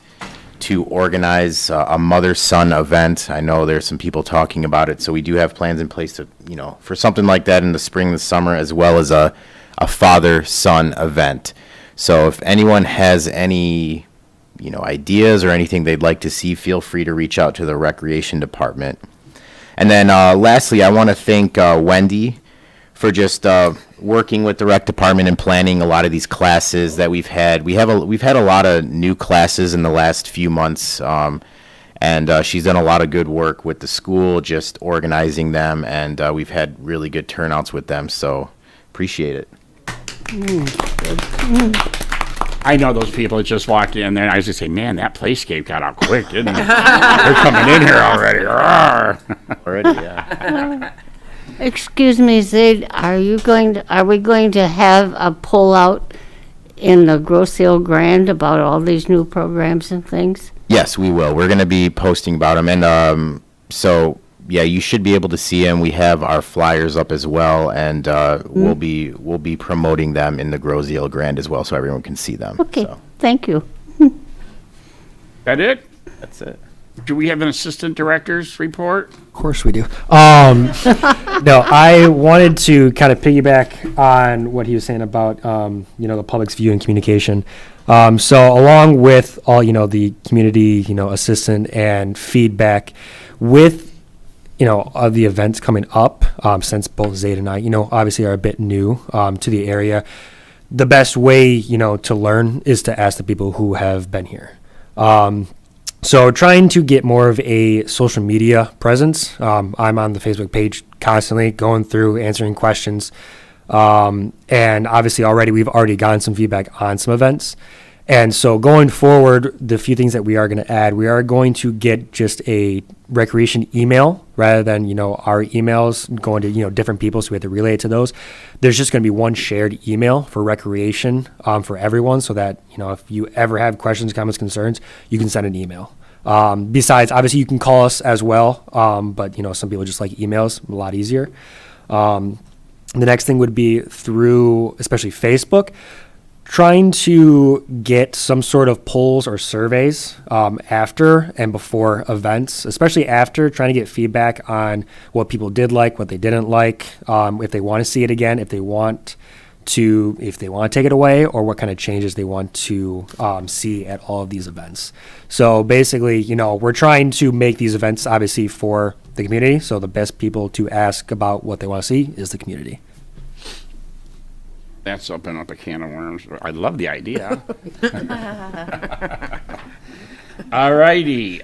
to organize a mother-son event. I know there's some people talking about it, so we do have plans in place to, for something like that in the spring, the summer, as well as a father-son event. So if anyone has any, ideas or anything they'd like to see, feel free to reach out to the recreation department. And then lastly, I want to thank Wendy for just working with the rec department and planning a lot of these classes that we've had. We've had a lot of new classes in the last few months, and she's done a lot of good work with the school, just organizing them, and we've had really good turnouts with them, so appreciate it. I know those people that just walked in there, and I was just say, man, that playscape got out quick, didn't it? They're coming in here already. Rawr. Already, yeah. Excuse me, Zaid, are we going to have a pullout in the Grosse Ile Grand about all these new programs and things? Yes, we will. We're going to be posting about them, and so yeah, you should be able to see them. We have our flyers up as well, and we'll be promoting them in the Grosse Ile Grand as well, so everyone can see them. Okay, So, thank you. That it? that's it. Do we have an assistant director's report? Of course we do. No, I wanted to kind of piggyback on what he was saying about, the public's view and communication. So along with all, the community, assistant and feedback with, of the events coming up, since both Zaid and I, obviously are a bit new to the area, the best way, to learn is to ask the people who have been here. So trying to get more of a social media presence. I'm on the Facebook page constantly going through, answering questions. And obviously we've already gotten some feedback on some events. And so going forward, the few things that we are going to add, we are going to get just a recreation email rather than, our emails going to, different people. So we have to relay it to those. There's just going to be one shared email for recreation for everyone so that, if you ever have questions, comments, concerns, you can send an email. Besides, obviously you can call us as well. But, some people just like emails, a lot easier. The next thing would be through, especially Facebook, trying to get some sort of polls or surveys after and before events, especially after, trying to get feedback on what people did like, what they didn't like, if they want to see it again, if they want to take it away, or what kind of changes they want to see at all of these events. So basically, we're trying to make these events obviously for the community. So the best people to ask about what they want to see is the community. That's opening up a can of worms. I love the idea. All righty.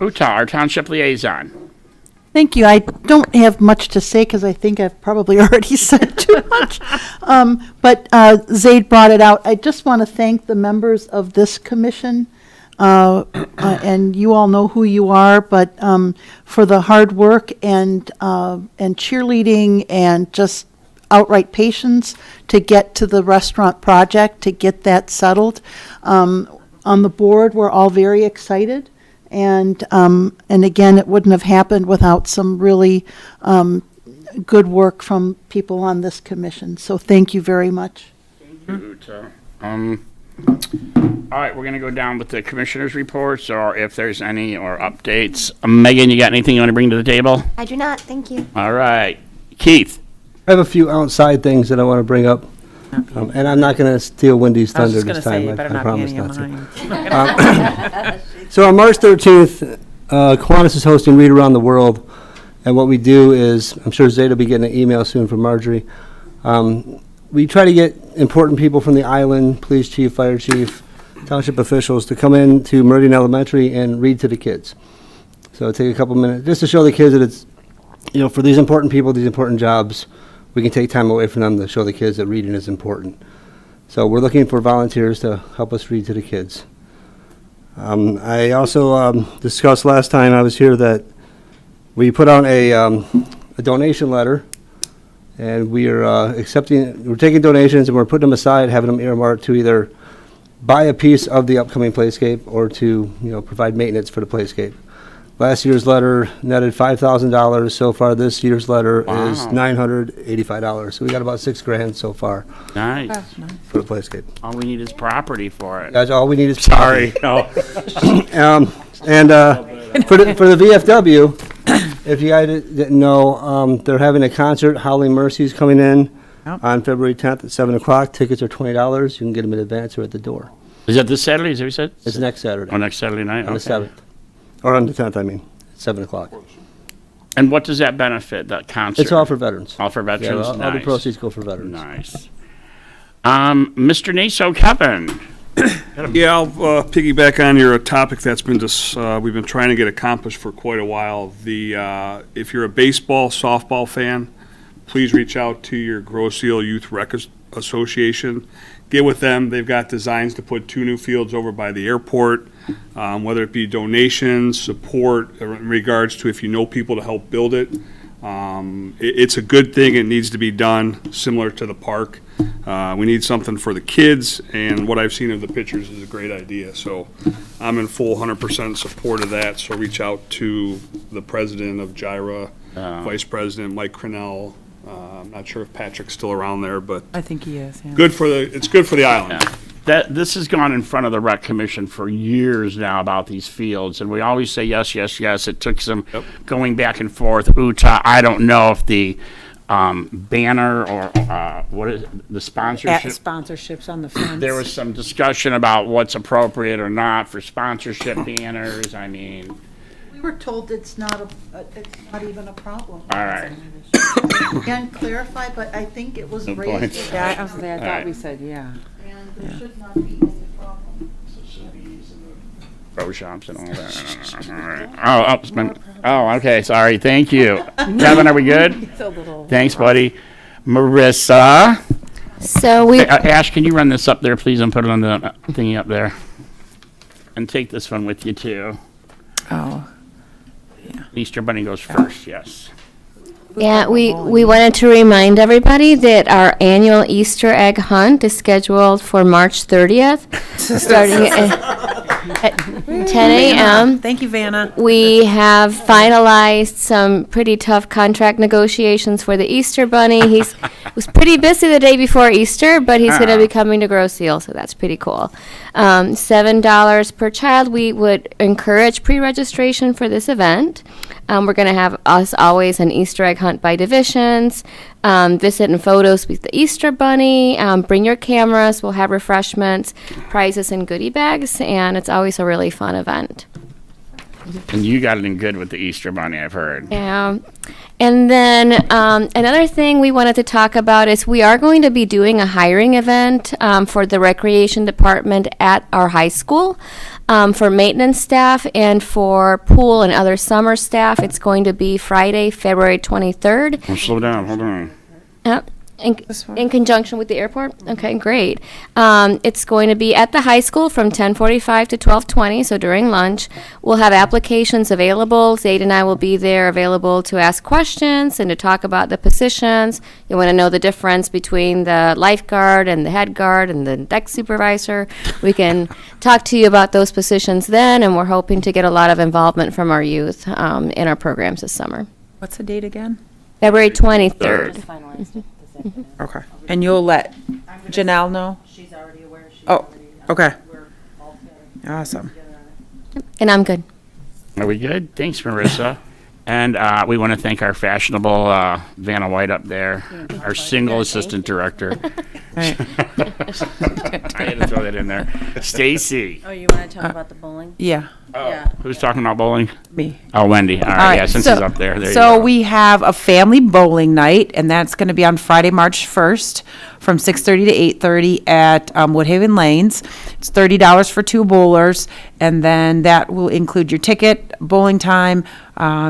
Uta, our township liaison. Thank you. I don't have much to say because I think I've probably already said too much. But Zaid brought it out. I just want to thank the members of this commission, and you all know who you are, but for the hard work and cheerleading and just outright patience to get to the restaurant project, to get that settled. On the board, we're all very excited. And again, it wouldn't have happened without some really good work from people on this commission. So thank you very much. Thank you, Uta. All right, we're going to go down with the commissioners' reports, or if there's any, or updates. Megan, you got anything you want to bring to the table? I do not, thank you. All right. Keith? I have a few outside things that I want to bring up. And I'm not going to steal Wendy's thunder this time. I promise not to. So on March 13th, Kiwanis is hosting Read Around the World. And what we do is, I'm sure Zaid will be getting an email soon from Marjorie. We try to get important people from the island, police chief, fire chief, township officials, to come in to Meridian Elementary and read to the kids. So it'll take a couple minutes just to show the kids that it's, for these important people, these important jobs, we can take time away from them to show the kids that reading is important. So we're looking for volunteers to help us read to the kids. I also discussed last time I was here that we put out a donation letter, and we're taking donations and we're putting them aside, having them earmarked to either buy a piece of the upcoming playscape or to provide maintenance for the playscape. Last year's letter netted $5,000. So far, this year's letter is $985. So we got about $6,000 so far. Nice. For the playscape. All we need is property for it. That's all we need is Sorry. No. And for the VFW, if you guys didn't know, they're having a concert. Howling Mercy's coming in on February 10th at 7 o'clock. Tickets are $20. You can get them in advance or at the door. Is that this Saturday? Is that what you said? It's next Saturday. Oh, next Saturday night? On the 7th. Or on the 10th, I mean. 7 o'clock. And what does that benefit, that concert? It's all for veterans. All for veterans? Yeah, all the proceeds go for veterans. Nice. Mr. Naso, Kevin. Yeah, I'll piggyback on your topic that's been we've been trying to get accomplished for quite a while. If you're a baseball, softball fan, please reach out to your Grosse Ile Youth Rec Association. Get with them. They've got designs to put 2 new fields over by the airport, whether it be donations, support in regards to if you know people to help build it. It's a good thing. It needs to be done, similar to the park. We need something for the kids, and what I've seen of the pictures is a great idea. So I'm in full 100% support of that. So reach out to the president of GIRA, Vice President Mike Crennell. I'm not sure if Patrick's still around there, but I think he is. Yeah. it's good for the island. Yeah. This has gone in front of the Rec Commission for years now about these fields, and we always say yes, yes, yes. It took some going back and forth. Uta, I don't know if the banner or what is it, the sponsorship? Sponsorships on the fence. There was some discussion about what's appropriate or not for sponsorship banners. I mean, were told it's not even a problem. All right. Can't clarify, but I think it was Good raised. point. with Yeah, us, I was there, I All right. thought we said, yeah. And there should not be any problem. Pro shops and all that. All right. Okay, sorry, thank you. Kevin, are we good? It's a little. Thanks, buddy. Marissa? So we, Hey, Ash, can you run this up there, please, and put it on the thingy up there? And take this one with you, too. Oh, Easter Bunny goes first, yes. yeah, we wanted to remind everybody that our annual Easter egg hunt is scheduled for March 30th, starting at 10 a.m. thank you, Vanna. We have finalized some pretty tough contract negotiations for the Easter Bunny. He was pretty busy the day before Easter, but he's going to be coming to Grosse Ile, so that's pretty cool. $7 per child. We would encourage pre-registration for this event. We're going to have, as always, an Easter egg hunt by divisions, visit and photos with the Easter Bunny, bring your cameras, we'll have refreshments, prizes, and goodie bags, and it's always a really fun event. And you got it in good with the Easter Bunny, I've heard. Yeah. And then another thing we wanted to talk about is we are going to be doing a hiring event for the recreation department at our high school for maintenance staff and for pool and other summer staff. It's going to be Friday, February 23rd. Well, slow down, hold on. In conjunction with the airport? Okay, great. It's going to be at the high school from 10:45 to 12:20, so during lunch. We'll have applications available. Zaid and I will be there available to ask questions and to talk about the positions. You want to know the difference between the lifeguard and the head guard and the deck supervisor. We can talk to you about those positions then, and we're hoping to get a lot of involvement from our youth in our programs this summer. What's the date again? February 23rd. Okay. And you'll let Janelle know? She's already aware. Oh, okay. Awesome. And I'm good. Are we good? Thanks, Marissa. And we want to thank our fashionable Vanna White up there, our single assistant director. Right. I had to throw that in there. Stacy. Oh, you want to talk about the bowling? Yeah, Who's talking about bowling? me. Oh, Wendy. All right, yeah, since so- he's up there. There you So go. we have a family bowling night, and that's going to be on Friday, March 1st, from 6:30 to 8:30 at Woodhaven Lanes. It's $30 for two bowlers, and then that will include your ticket, bowling time,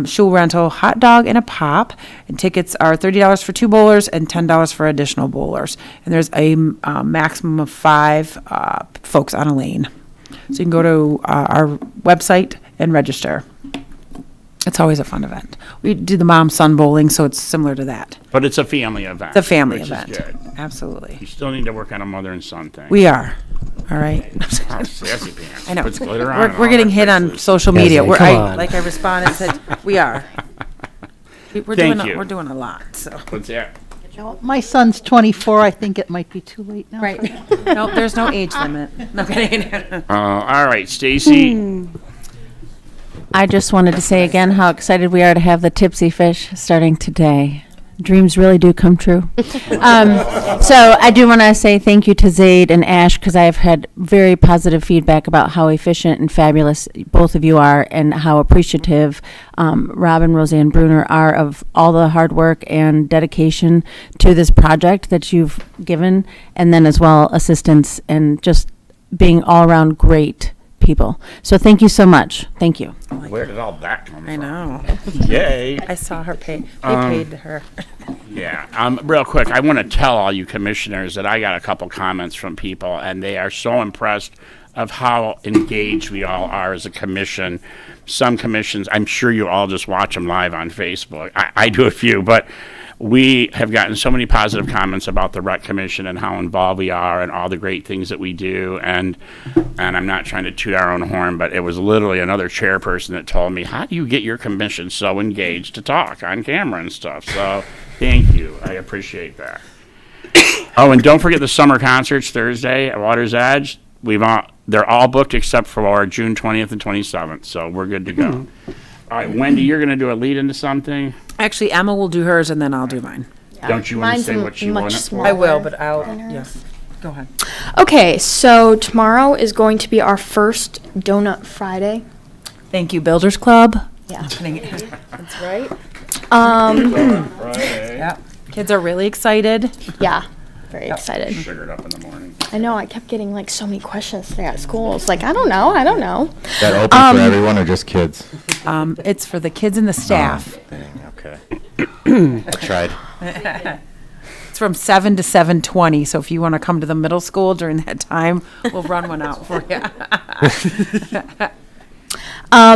shoe rental, hot dog, and a pop. And tickets are $30 for two bowlers and $10 for additional bowlers. And there's a maximum of 5 folks on a lane. So you can go to our website and register. It's always a fun event. We do the mom-son bowling, so it's similar to that. But it's a family event. It's a family which event. Is good. Absolutely. You still need to work on a mother and son thing. We are. All right. Oh, sassy pants. I know. Puts glitter on We're, and we're all getting that hit on places. social Yeah, media. like, We're, come I on. responded and said, we are. We're Thank doing, you. we're doing a lot, so. What's that? My son's 24. I think it might be too late now. Right. No, there's no age limit. No kidding. All right, Stacy. I just wanted to say again how excited we are to have the Tipsy Fish starting today. Dreams really do come true. So I do want to say thank you to Zaid and Ash because I've had very positive feedback about how efficient and fabulous both of you are and how appreciative Rob and Roseanne Bruner are of all the hard work and dedication to this project that you've given, and then as well assistance and just being all around great people. So thank you so much. Thank you. Where did all that come from? I know. Yay. I saw her pay. They paid her. Yeah. Real quick, I want to tell all you commissioners that I got a couple comments from people, and they are so impressed of how engaged we all are as a commission. Some commissions, I'm sure you all just watch them live on Facebook. I do a few, but we have gotten so many positive comments about the Rec Commission and how involved we are and all the great things that we do. And I'm not trying to toot our own horn, but it was literally another chairperson that told me, how do you get your commission so engaged to talk on camera and stuff? So thank you. I appreciate that. Oh, and don't forget the summer concerts Thursday at Water's Edge. They're all booked except for June 20th and 27th, so we're good to go. All right, Wendy, you're going to do a lead into something? Actually, Emma will do hers and then I'll do mine. Don't you want to Mine's say what you much want? smaller. I will, but I'll, than hers. yes. Go ahead. Okay, so tomorrow is going to be our first Donut Friday. Thank you, Builders Club. Yeah. That's right. Friday. Yeah. Kids are really excited. Yeah. Very excited. Sugared up in the morning. I know. I kept getting like so many questions today at school. It's like I don't know. That open for everyone or just kids? It's for the kids and the staff. Dang, okay. I tried. It's from 7 to 7:20, so if you want to come to the middle school during that time, we'll run one out for you.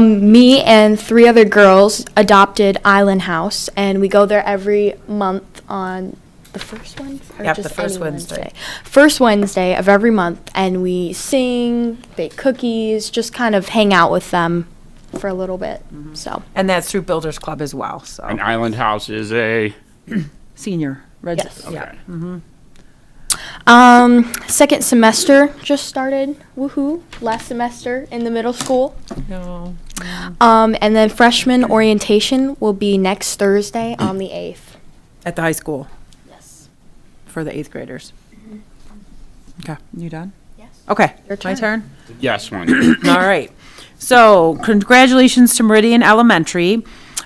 Me and 3 other girls adopted Island House, and we go there every month on the first Wednesday? Or Yep, just the first any Wednesday. First Wednesday of every month, and we sing, bake cookies, just kind of hang out with them for a little bit. So And that's through Builders Club as well, so. An Island House is a, Senior. Yes. Yeah. second semester just started. Woohoo! Last semester in the middle school. No. And then freshman orientation will be next Thursday on the 8th. At the high school Yes. for the 8th graders. Okay, you done? Yes. Okay, Your my turn. turn? yes, one. All right. So, congratulations to Meridian Elementary.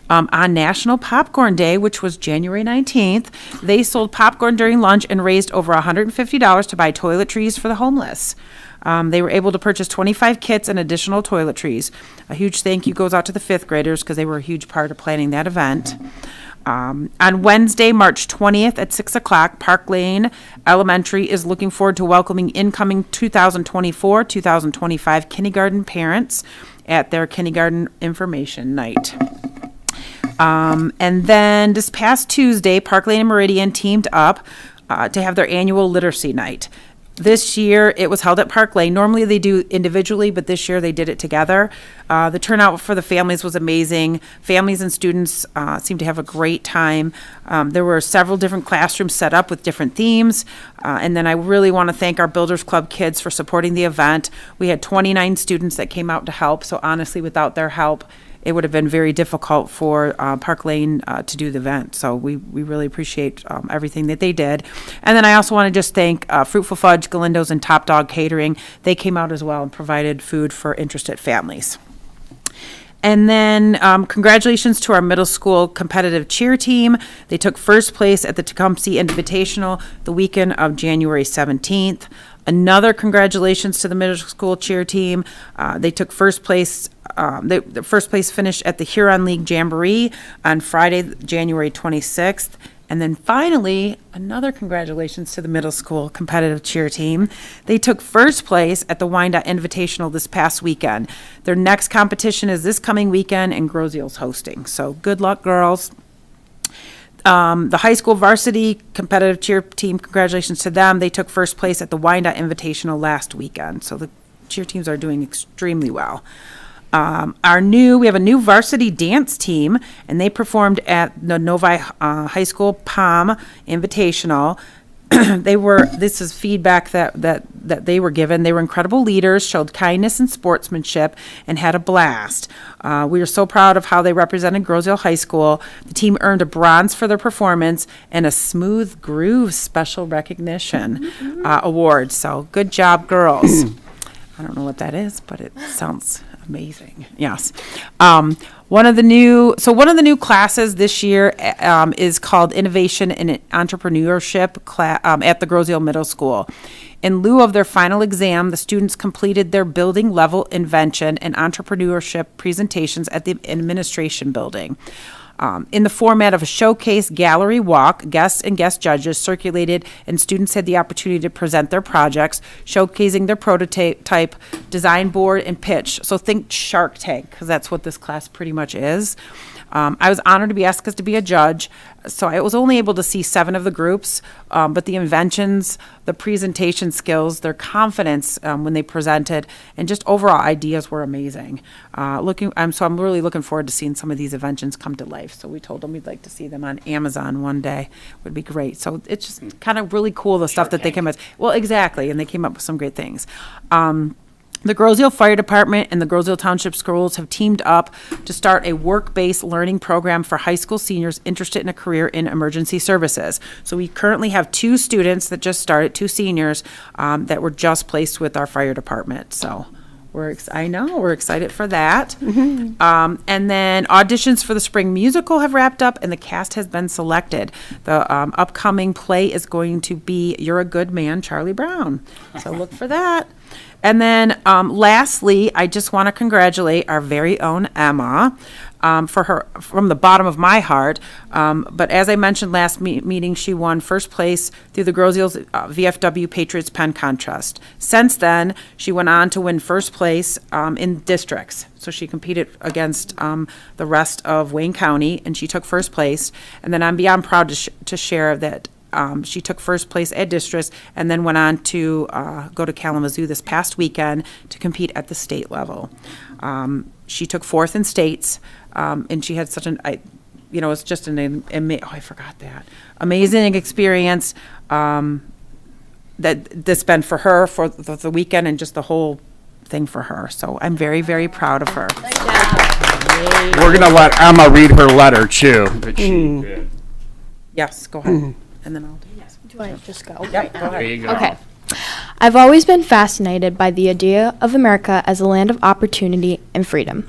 On National Popcorn Day, which was January 19th, they sold popcorn during lunch and raised over $150 to buy toiletries for the homeless. They were able to purchase 25 kits and additional toiletries. A huge thank you goes out to the 5th graders because they were a huge part of planning that event. On Wednesday, March 20th at 6 o'clock, Park Lane Elementary is looking forward to welcoming incoming 2024-2025 kindergarten parents at their kindergarten information night. And then this past Tuesday, Park Lane and Meridian teamed up to have their annual literacy night. This year, it was held at Park Lane. Normally, they do individually, but this year they did it together. The turnout for the families was amazing. Families and students seemed to have a great time. There were several different classrooms set up with different themes. And then I really want to thank our Builders Club kids for supporting the event. We had 29 students that came out to help, so honestly, without their help, it would have been very difficult for Park Lane to do the event. So we really appreciate everything that they did. And then I also want to just thank Fruitful Fudge, Galindo's, and Top Dog Catering. They came out as well and provided food for interested families. And then congratulations to our middle school competitive cheer team. They took first place at the Tecumseh Invitational the weekend of January 17th. Another congratulations to the middle school cheer team. They took first place. The first place finished at the Huron League Jamboree on Friday, January 26th. And then finally, another congratulations to the middle school competitive cheer team. They took first place at the Wyandotte Invitational this past weekend. Their next competition is this coming weekend, and Groseal's hosting. So good luck, girls. The high school varsity competitive cheer team, congratulations to them. They took first place at the Wyandotte Invitational last weekend. So the cheer teams are doing extremely well. We have a new varsity dance team, and they performed at the Novi High School POM Invitational. This is feedback that they were given. They were incredible leaders, showed kindness and sportsmanship, and had a blast. We are so proud of how they represented Groseal High School. The team earned a bronze for their performance and a Smooth Groove Special Recognition award. So good job, girls. I don't know what that is, but it sounds amazing. Yes. One of the new classes this year is called Innovation in Entrepreneurship at the Groseal Middle School. In lieu of their final exam, the students completed their building level invention and entrepreneurship presentations at the administration building. In the format of a showcase gallery walk, guests and guest judges circulated, and students had the opportunity to present their projects, showcasing their prototype, design board, and pitch. So think Shark Tank, because that's what this class pretty much is. I was honored to be asked to be a judge, so I was only able to see 7 of the groups, but the inventions, the presentation skills, their confidence when they presented, and just overall ideas were amazing. So I'm really looking forward to seeing some of these inventions come to life. So we told them we'd like to see them on Amazon one day. Would be great. So it's just kind of really cool, the stuff that they came up with. Well, exactly, and they came up with some great things. The Groseal Fire Department and the Groseal Township Schools have teamed up to start a work-based learning program for high school seniors interested in a career in emergency services. So we currently have 2 students that just started, 2 seniors that were just placed with our fire department. So I know, we're excited for that. And then auditions for the spring musical have wrapped up and the cast has been selected. The upcoming play is going to be You're a Good Man, Charlie Brown. So look for that. And then lastly, I just want to congratulate our very own Emma for her, from the bottom of my heart. But as I mentioned last meeting, she won first place through the Girls Eels VFW Patriots Pen Contest. Since then, she went on to win first place in districts. So she competed against the rest of Wayne County, and she took first place. And then I'm beyond proud to share that she took first place at districts and then went on to go to Kalamazoo this past weekend to compete at the state level. She took fourth in states, and she had such it's just I forgot that. Amazing experience that's been for her for the weekend and just the whole thing for her. So I'm very, very proud of her. We're going to let Emma read her letter, too. That she did. Yes, go ahead. And then I'll do yes. Do I just go? Yep, go ahead. There you go. Okay. I've always been fascinated by the idea of America as a land of opportunity and freedom.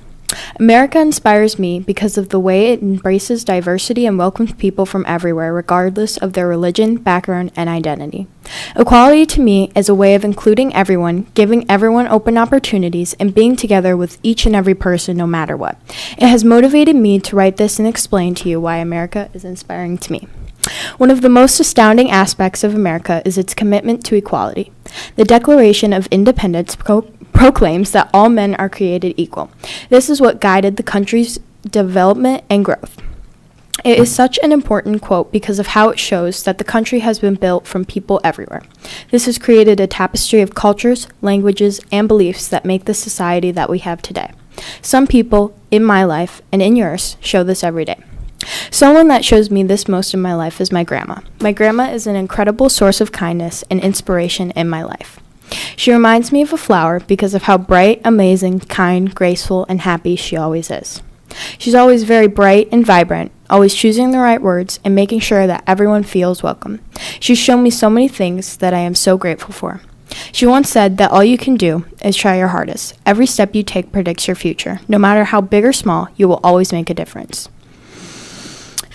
America inspires me because of the way it embraces diversity and welcomes people from everywhere, regardless of their religion, background, and identity. Equality to me is a way of including everyone, giving everyone open opportunities, and being together with each and every person no matter what. It has motivated me to write this and explain to you why America is inspiring to me. One of the most astounding aspects of America is its commitment to equality. The Declaration of Independence proclaims that all men are created equal. This is what guided the country's development and growth. It is such an important quote because of how it shows that the country has been built from people everywhere. This has created a tapestry of cultures, languages, and beliefs that make the society that we have today. Some people in my life and in yours show this every day. Someone that shows me this most in my life is my grandma. My grandma is an incredible source of kindness and inspiration in my life. She reminds me of a flower because of how bright, amazing, kind, graceful, and happy she always is. She's always very bright and vibrant, always choosing the right words and making sure that everyone feels welcome. She's shown me so many things that I am so grateful for. She once said that all you can do is try your hardest. Every step you take predicts your future. No matter how big or small, you will always make a difference.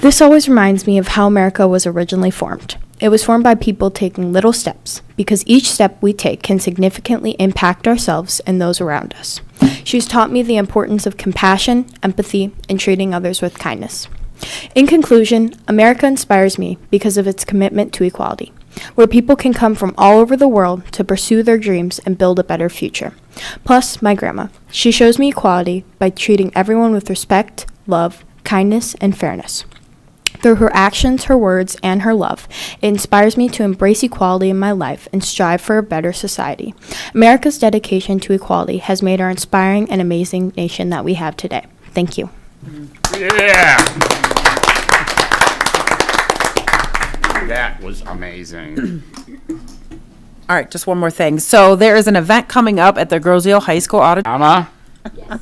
This always reminds me of how America was originally formed. It was formed by people taking little steps, because each step we take can significantly impact ourselves and those around us. She's taught me the importance of compassion, empathy, and treating others with kindness. In conclusion, America inspires me because of its commitment to equality, where people can come from all over the world to pursue their dreams and build a better future. Plus, my grandma. She shows me equality by treating everyone with respect, love, kindness, and fairness. Through her actions, her words, and her love, it inspires me to embrace equality in my life and strive for a better society. America's dedication to equality has made our inspiring and amazing nation that we have today. Thank you. Yeah. That was amazing. All right, just one more thing. So there is an event coming up at the Groseal High School Auditorium. Emma?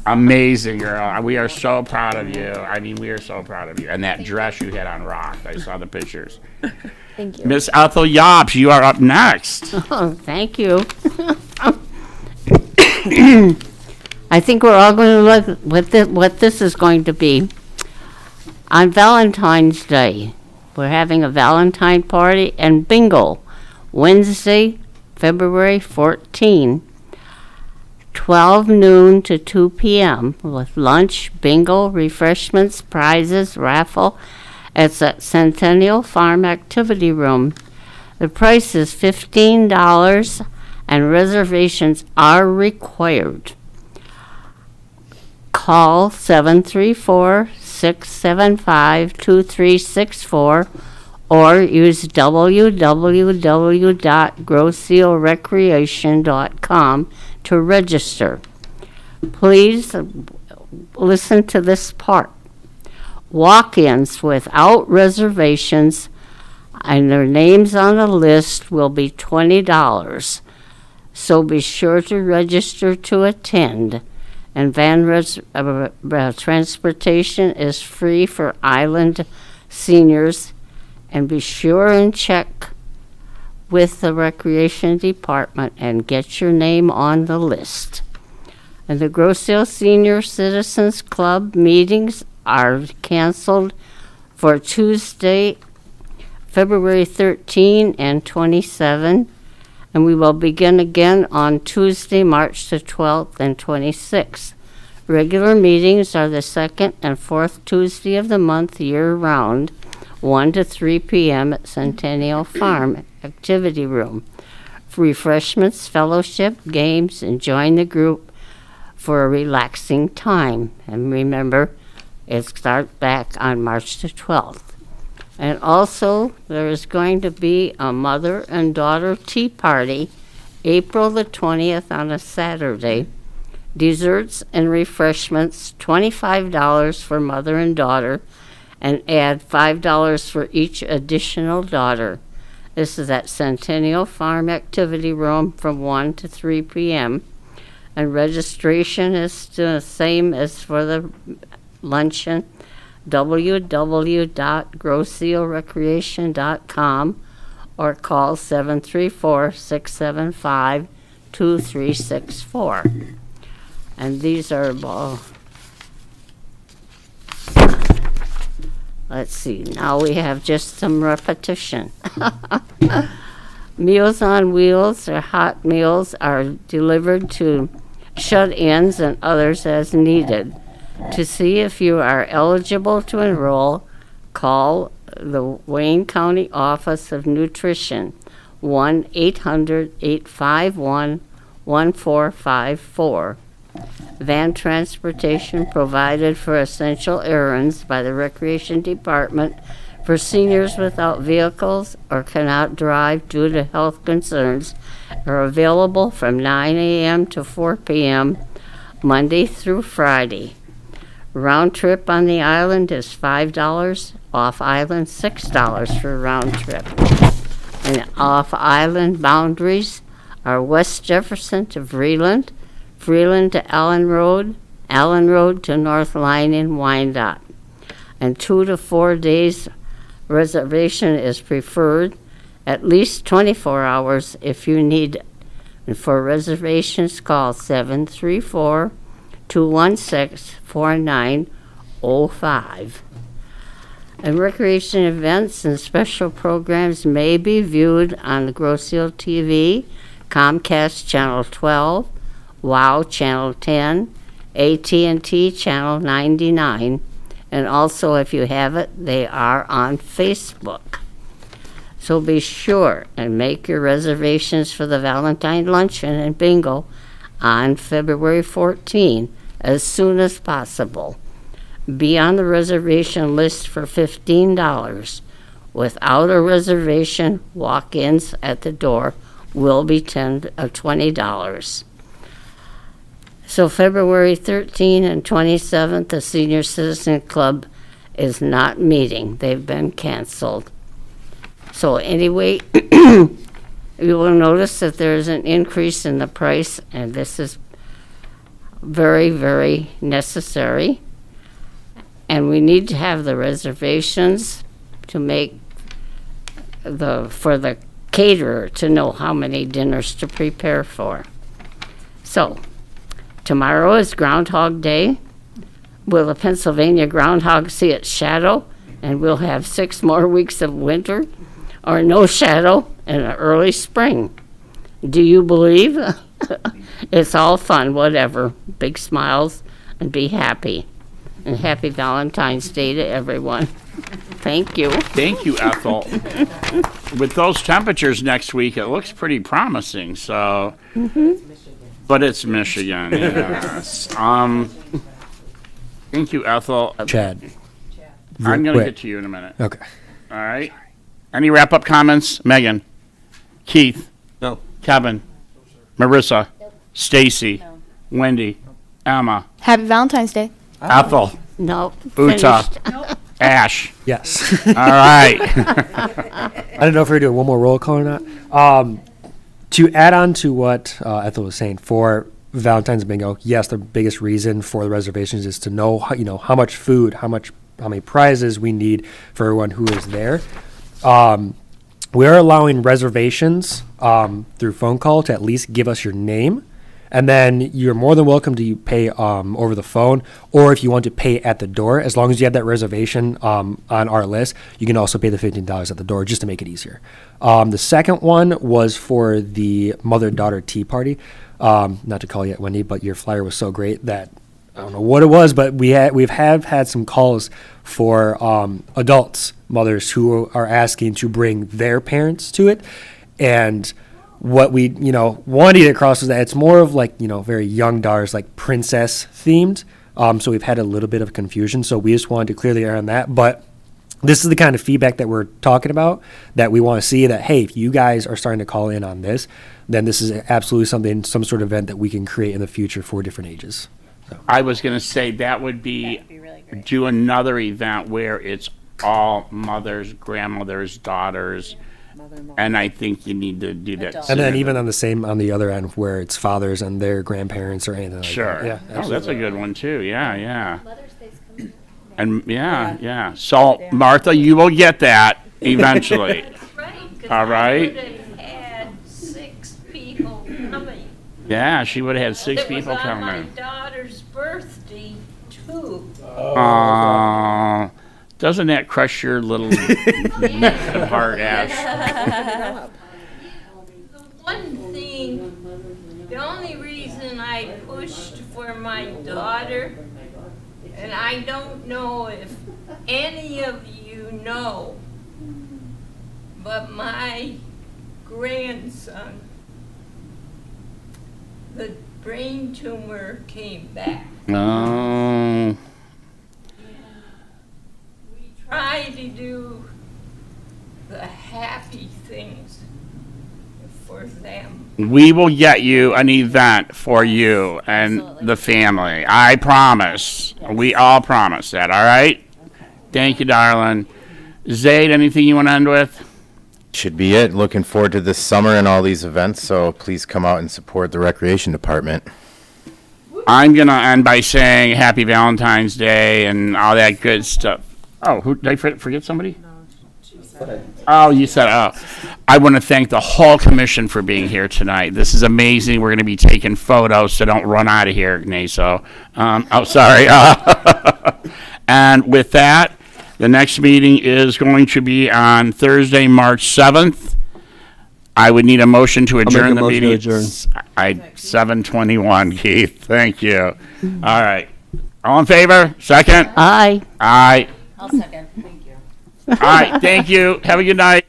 Amazing, girl. We are so proud of you. I mean, we are so proud of you. And that dress you had on rocked. I saw the pictures. Thank you. Miss Ethel Yops, you are up next. Oh, thank you. I think we're all going to look what this is going to be. On Valentine's Day, we're having a Valentine party and bingo, Wednesday, February 14, 12 noon to 2 p.m. with lunch, bingo, refreshments, prizes, raffle. It's at Centennial Farm Activity Room. The price is $15 and reservations are required. Call 734-675-2364 or use www.grosealrecreation.com to register. Please listen to this part. Walk-ins without reservations and their names on the list will be $20. So be sure to register to attend. And transportation is free for island seniors. And be sure and check with the recreation department and get your name on the list. And the Groseal Senior Citizens Club meetings are canceled for Tuesday, February 13 and 27, and we will begin again on Tuesday, March the 12th and 26th. Regular meetings are the second and fourth Tuesday of the month year-round, 1 to 3 p.m. at Centennial Farm Activity Room. Refreshments, fellowship, games, and join the group for a relaxing time. And remember, it starts back on March the 12th. And also, there is going to be a mother and daughter tea party, April the 20th on a Saturday. Desserts and refreshments, $25 for mother and daughter, and add $5 for each additional daughter. This is at Centennial Farm Activity Room from 1 to 3 p.m. And registration is the same as for the luncheon, www.grosealrecreation.com, or call 734-675-2364. And these are, let's see, now we have just some repetition. Meals on Wheels, or hot meals, are delivered to shut-ins and others as needed. To see if you are eligible to enroll, call the Wayne County Office of Nutrition, 1-800-851-1454. Van transportation provided for essential errands by the Recreation Department for seniors without vehicles or cannot drive due to health concerns are available from 9 a.m. to 4 p.m. Monday through Friday. Round trip on the island is $5, off island $6 for round trip. And off island boundaries are West Jefferson to Vreeland, Vreeland to Allen Road to North Line in Wyandotte. And 2 to 4 days reservation is preferred, at least 24 hours if you need it. And for reservations, call 734-216-4905. And recreation events and special programs may be viewed on the Groseal TV, Comcast Channel 12, WOW Channel 10, AT&T Channel 99, and also, if you have it, they are on Facebook. So be sure and make your reservations for the Valentine Luncheon and Bingo on February 14 as soon as possible. Be on the reservation list for $15. Without a reservation, walk-ins at the door will be $20. So February 13 and 27th, the Senior Citizen Club is not meeting. They've been canceled. So anyway, you will notice that there is an increase in the price, and this is very, very necessary. And we need to have the reservations to make for the caterer to know how many dinners to prepare for. So, tomorrow is Groundhog Day. Will the Pennsylvania groundhog see its shadow, and we'll have 6 more weeks of winter, or no shadow and an early spring? Do you believe? It's all fun, whatever. Big smiles and be happy. And happy Valentine's Day to everyone. Thank you. Thank you, Ethel. With those temperatures next week, it looks pretty promising, so. But it's Michigan, yes. Thank you, Ethel. Chad. I'm going to Wait. get to you in a minute. Okay. All right. Any wrap-up comments? Megan? Keith? No. Kevin? Marissa? Stacy? Wendy? Emma? Happy Valentine's Day. Ethel? No. Uta? Finished. Ash? Yes. All right. I don't know if we're doing one more roll call or not. To add on to what Ethel was saying, for Valentine's Bingo, yes, the biggest reason for the reservations is to know, how much food, how many prizes we need for everyone who is there. We are allowing reservations through phone call to at least give us your name, And then you're more than welcome to pay over the phone, or if you want to pay at the door, as long as you have that reservation on our list, you can also pay the $15 at the door just to make it easier. The second one was for the mother-daughter tea party. Not to call you, Wendy, but your flyer was so great that I don't know what it was, but we've had some calls for adults, mothers who are asking to bring their parents to it. And what we, wanted to get across is that it's more of like, very young daughters, like princess themed. So we've had a little bit of confusion. So we just wanted to clear the air on that. But this is the kind of feedback that we're talking about, that we want to see that, hey, if you guys are starting to call in on this, then this is absolutely some sort of event that we can create in the future for different ages. I was going to say that would be do another event where it's all mothers, grandmothers, daughters, and I think you need to do that. And then even on the other end where it's fathers and their grandparents or anything like sure. that. Yeah, oh, that's a good one too. Yeah. And yeah. So Martha, you will get that eventually. That's right. All right. I would have had 6 people coming. Yeah, she would have had 6 It was people on coming. my daughter's birthday too. Doesn't that crush your little heart, Ash? The one thing, the only reason I pushed for my daughter, and I don't know if any of you know, but my grandson, the brain tumor came back. No. We try to do the happy things for them. We will get you an event for you and the family. I promise. We all promise that, all right? Thank you, darling. Zaid, anything you want to end with? Should be it. Looking forward to this summer and all these events, so please come out and support the recreation department. I'm going to end by saying Happy Valentine's Day and all that good stuff. Oh, did I forget somebody? Oh, you said, I want to thank the whole commission for being here tonight. This is amazing. We're going to be taking photos, so don't run out of here, Ignacio. Sorry. And with that, the next meeting is going to be on Thursday, March 7th. I would need a motion to adjourn the meeting. Motion to adjourn. 7:21, Keith. Thank you. All right. All in favor? Second? Aye. Aye. I'll second. Thank you. All right. Thank you. Have a good night.